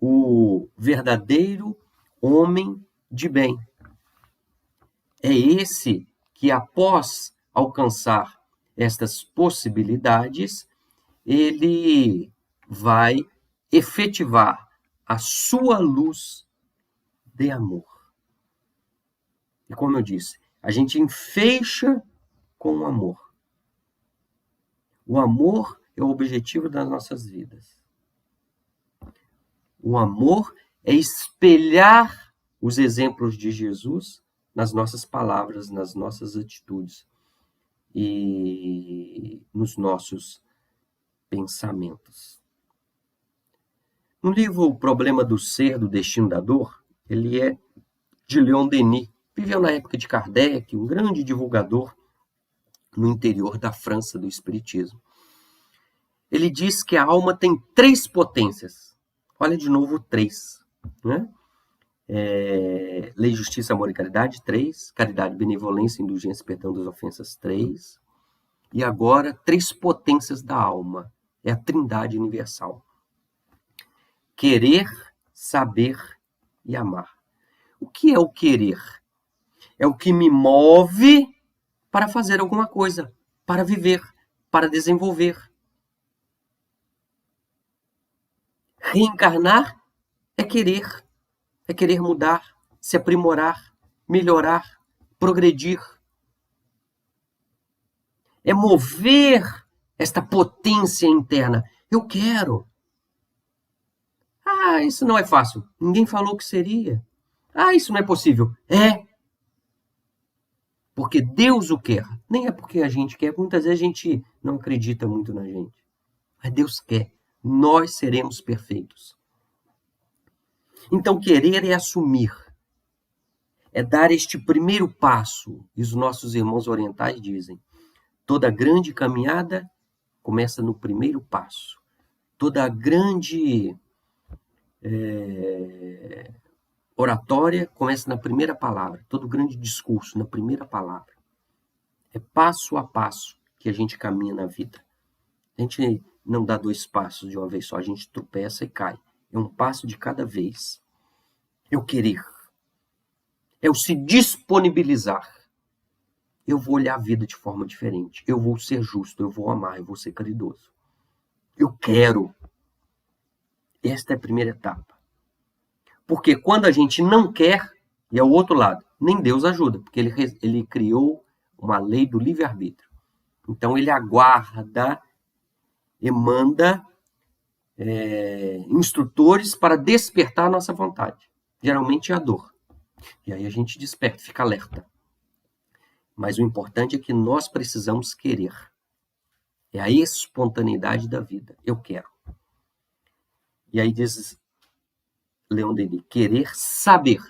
o verdadeiro homem de bem é esse que, após alcançar estas possibilidades, ele vai efetivar a sua luz de amor. E como eu disse, a gente enfeixa com o amor. O amor é o objetivo das nossas vidas. O amor é espelhar os exemplos de Jesus nas nossas palavras, nas nossas atitudes e nos nossos pensamentos. No livro O Problema do Ser, do Destino da Dor, ele é de Leon Denis. Viveu na época de Kardec, um grande divulgador no interior da França do Espiritismo. Ele diz que a alma tem 3 potências. Olha de novo 3. Né? Lei, Justiça, Amor e Caridade, 3. Caridade, Benevolência, Indulgência e Perdão das Ofensas, 3. E agora, 3 potências da alma. É a Trindade Universal. Querer, saber e amar. O que é o querer? É o que me move para fazer alguma coisa, para viver, para desenvolver. Reencarnar é querer mudar, se aprimorar, melhorar, progredir. É mover esta potência interna. Eu quero. Ah, isso não é fácil. Ninguém falou que seria. Ah, isso não é possível. É. Porque Deus o quer. Nem é porque a gente quer. Muitas vezes a gente não acredita muito na gente. Mas Deus quer. Nós seremos perfeitos. Então, querer é assumir. É dar este primeiro passo. E os nossos irmãos orientais dizem: toda grande caminhada começa no primeiro passo. Toda grande oratória começa na primeira palavra. Todo grande discurso na primeira palavra. É passo a passo que a gente caminha na vida. A gente não dá 2 passos de uma vez só. A gente tropeça e cai. É um passo de cada vez. É o querer. É o se disponibilizar. Eu vou olhar a vida de forma diferente. Eu vou ser justo, eu vou amar, eu vou ser caridoso. Eu quero. Esta é a primeira etapa. Porque quando a gente não quer, e é o outro lado, nem Deus ajuda, porque ele criou uma lei do livre-arbítrio. Então ele aguarda e manda instrutores para despertar a nossa vontade. Geralmente é a dor. E aí a gente desperta, fica alerta. Mas o importante é que nós precisamos querer. É a espontaneidade da vida. Eu quero. E aí diz Leon Denis, querer saber.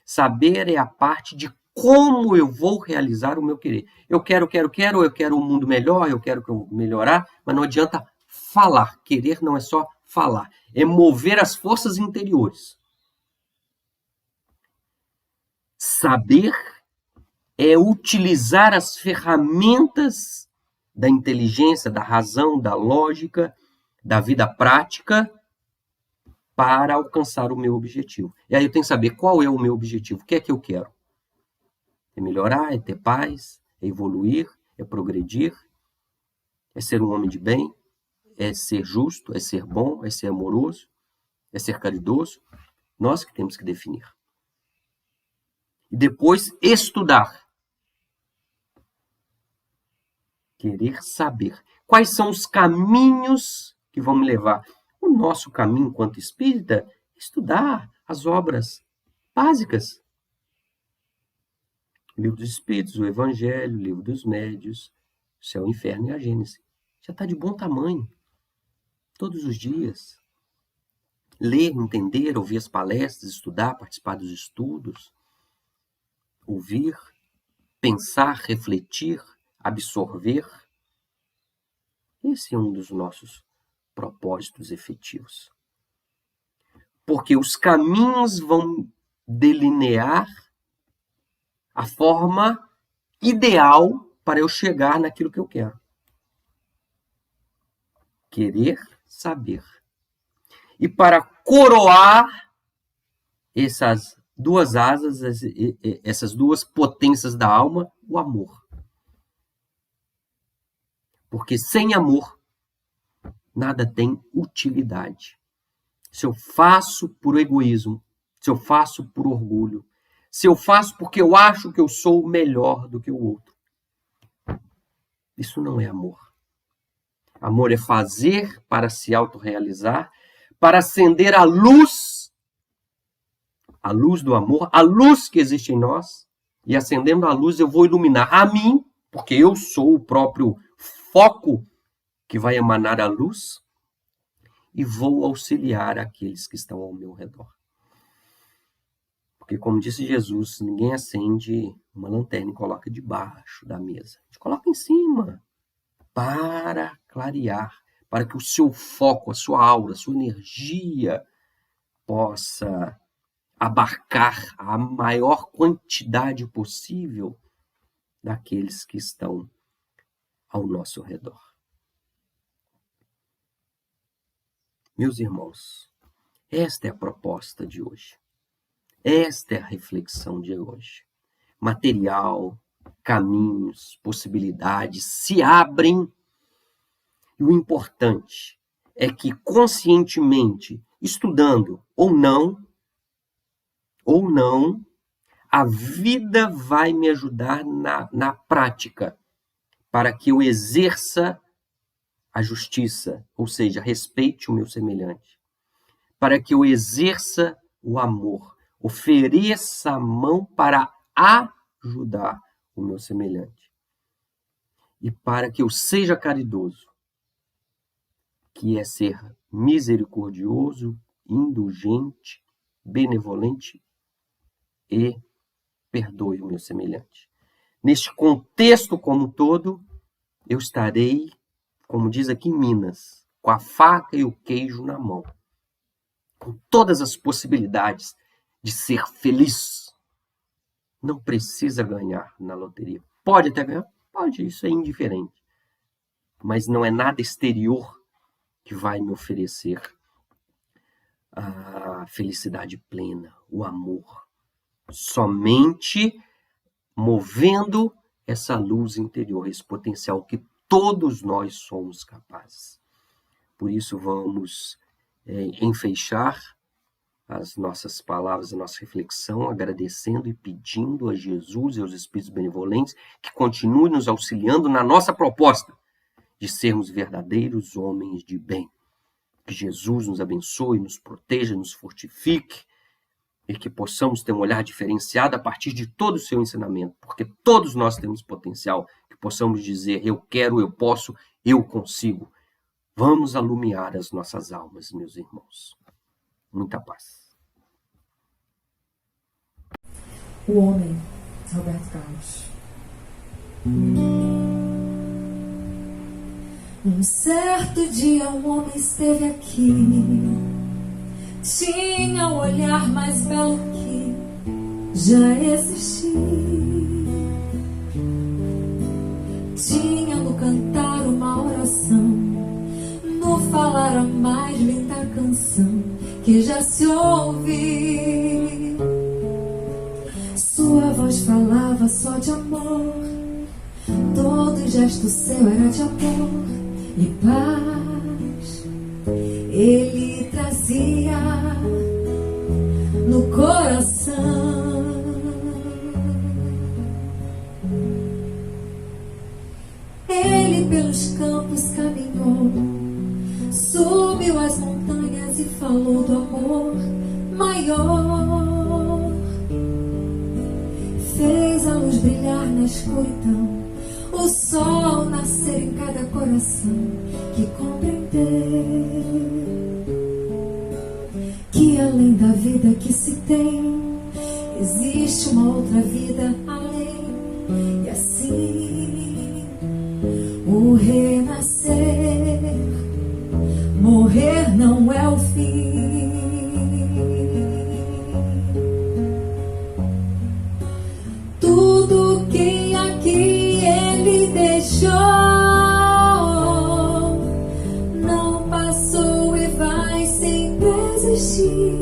Saber é a parte de como eu vou realizar o meu querer. Eu quero um mundo melhor, eu quero melhorar, mas não adianta falar. Querer não é só falar, é mover as forças interiores. Saber é utilizar as ferramentas da inteligência, da razão, da lógica, da vida prática para alcançar o meu objetivo. E aí eu tenho que saber qual é o meu objetivo, o que é que eu quero. É melhorar, é ter paz, é evoluir, é progredir, é ser um homem de bem, é ser justo, é ser bom, é ser amoroso, é ser caridoso. Nós que temos que definir. E depois estudar. Querer saber. Quais são os caminhos que vão me levar? O nosso caminho enquanto espírita é estudar as obras básicas. O Livro dos Espíritos, o Evangelho, o Livro dos Médios, o Céu, o Inferno e a Gênese. Já está de bom tamanho. Todos os dias. Ler, entender, ouvir as palestras, estudar, participar dos estudos. Ouvir, pensar, refletir, absorver. Esse é um dos nossos propósitos efetivos. Porque os caminhos vão delinear a forma ideal para eu chegar naquilo que eu quero. Querer saber. E para coroar essas 2 asas, essas 2 potências da alma, o amor. Porque sem amor, nada tem utilidade. se eu faço por egoísmo, se eu faço por orgulho, se eu faço porque eu acho que eu sou melhor do que o outro. Isso não é amor. Amor é fazer para se autorrealizar, para acender a luz do amor, a luz que existe em nós, e acendendo a luz eu vou iluminar a mim, porque eu sou o próprio foco que vai emanar a luz, e vou auxiliar aqueles que estão ao meu redor. Porque, como disse Jesus, ninguém acende uma lanterna e coloca debaixo da mesa. A gente coloca em cima para clarear, para que o seu foco, a sua aura, a sua energia possa abarcar a maior quantidade possível daqueles que estão ao nosso redor. Meus irmãos, esta é a proposta de hoje. Esta é a reflexão de hoje. Material, caminhos, possibilidades se abrem. E o importante é que conscientemente, estudando ou não, a vida vai me ajudar na prática para que eu exerça a justiça, ou seja, respeite o meu semelhante, para que eu exerça o amor, ofereça a mão para ajudar o meu semelhante, e para que eu seja caridoso, que é ser misericordioso, indulgente, benevolente e perdoe o meu semelhante. Neste contexto como um todo, eu estarei, como diz aqui em Minas, com a faca e o queijo na mão, com todas as possibilidades de ser feliz. Não precisa ganhar na loteria. Pode até ganhar? Pode, isso é indiferente. Mas não é nada exterior que vai me oferecer a felicidade plena, o amor. Somente movendo essa luz interior, esse potencial que todos nós somos capazes. Por isso vamos enfeixar as nossas palavras, a nossa reflexão, agradecendo e pedindo a Jesus e aos Espíritos benevolentes que continuem nos auxiliando na nossa proposta de sermos verdadeiros homens de bem. Que Jesus nos abençoe, nos proteja, nos fortifique e que possamos ter um olhar diferenciado a partir de todo o seu ensinamento, porque todos nós temos potencial, que possamos dizer, eu quero, eu posso, eu consigo. Vamos alumiar as nossas almas, meus irmãos. Muita paz. O homem, Roberto Carlos. Um certo dia um homem esteve aqui, tinha o olhar mais belo que já existiu, tinha no cantar uma oração, no falar a mais linda canção que já se ouviu. Sua voz falava só de amor, todo gesto seu era de amor e paz. Ele trazia no coração. Ele pelos campos caminhou, subiu as montanhas e falou do amor maior. Fez a luz brilhar na escuridão, o sol nascer em cada coração que compreendeu que além da vida que se tem, existe uma outra vida além. E assim, o renascer, morrer não é o fim. Tudo que aqui ele deixou não passou e vai sempre existir.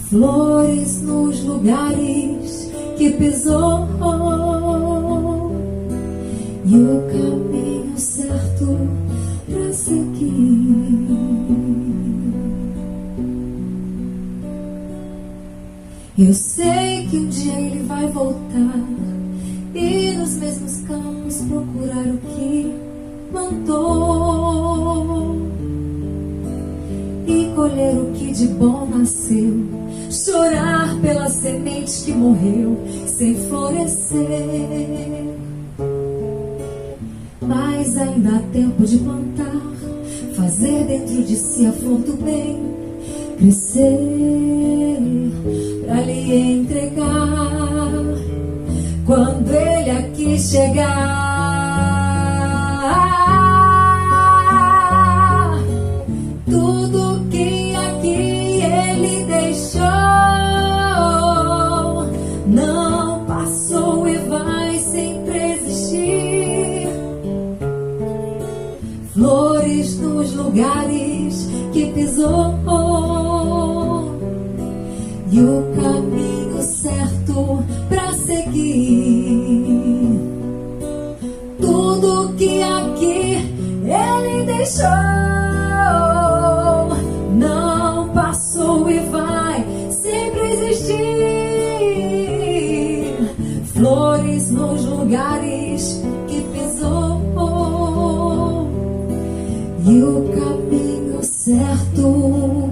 Flores nos lugares que pisou e o caminho certo pra seguir. Eu sei que um dia ele vai voltar e nos mesmos campos procurar o que plantou e colher o que de bom nasceu, chorar pela semente que morreu sem florescer. Mas ainda há tempo de plantar, fazer dentro de si a flor do bem crescer, pra lhe entregar quando ele aqui chegar. Tudo que aqui ele deixou não passou e vai sempre existir. Flores nos lugares que pisou e o caminho certo pra seguir. Tudo que aqui ele deixou não passou e vai sempre existir. Flores nos lugares que pisou e o caminho certo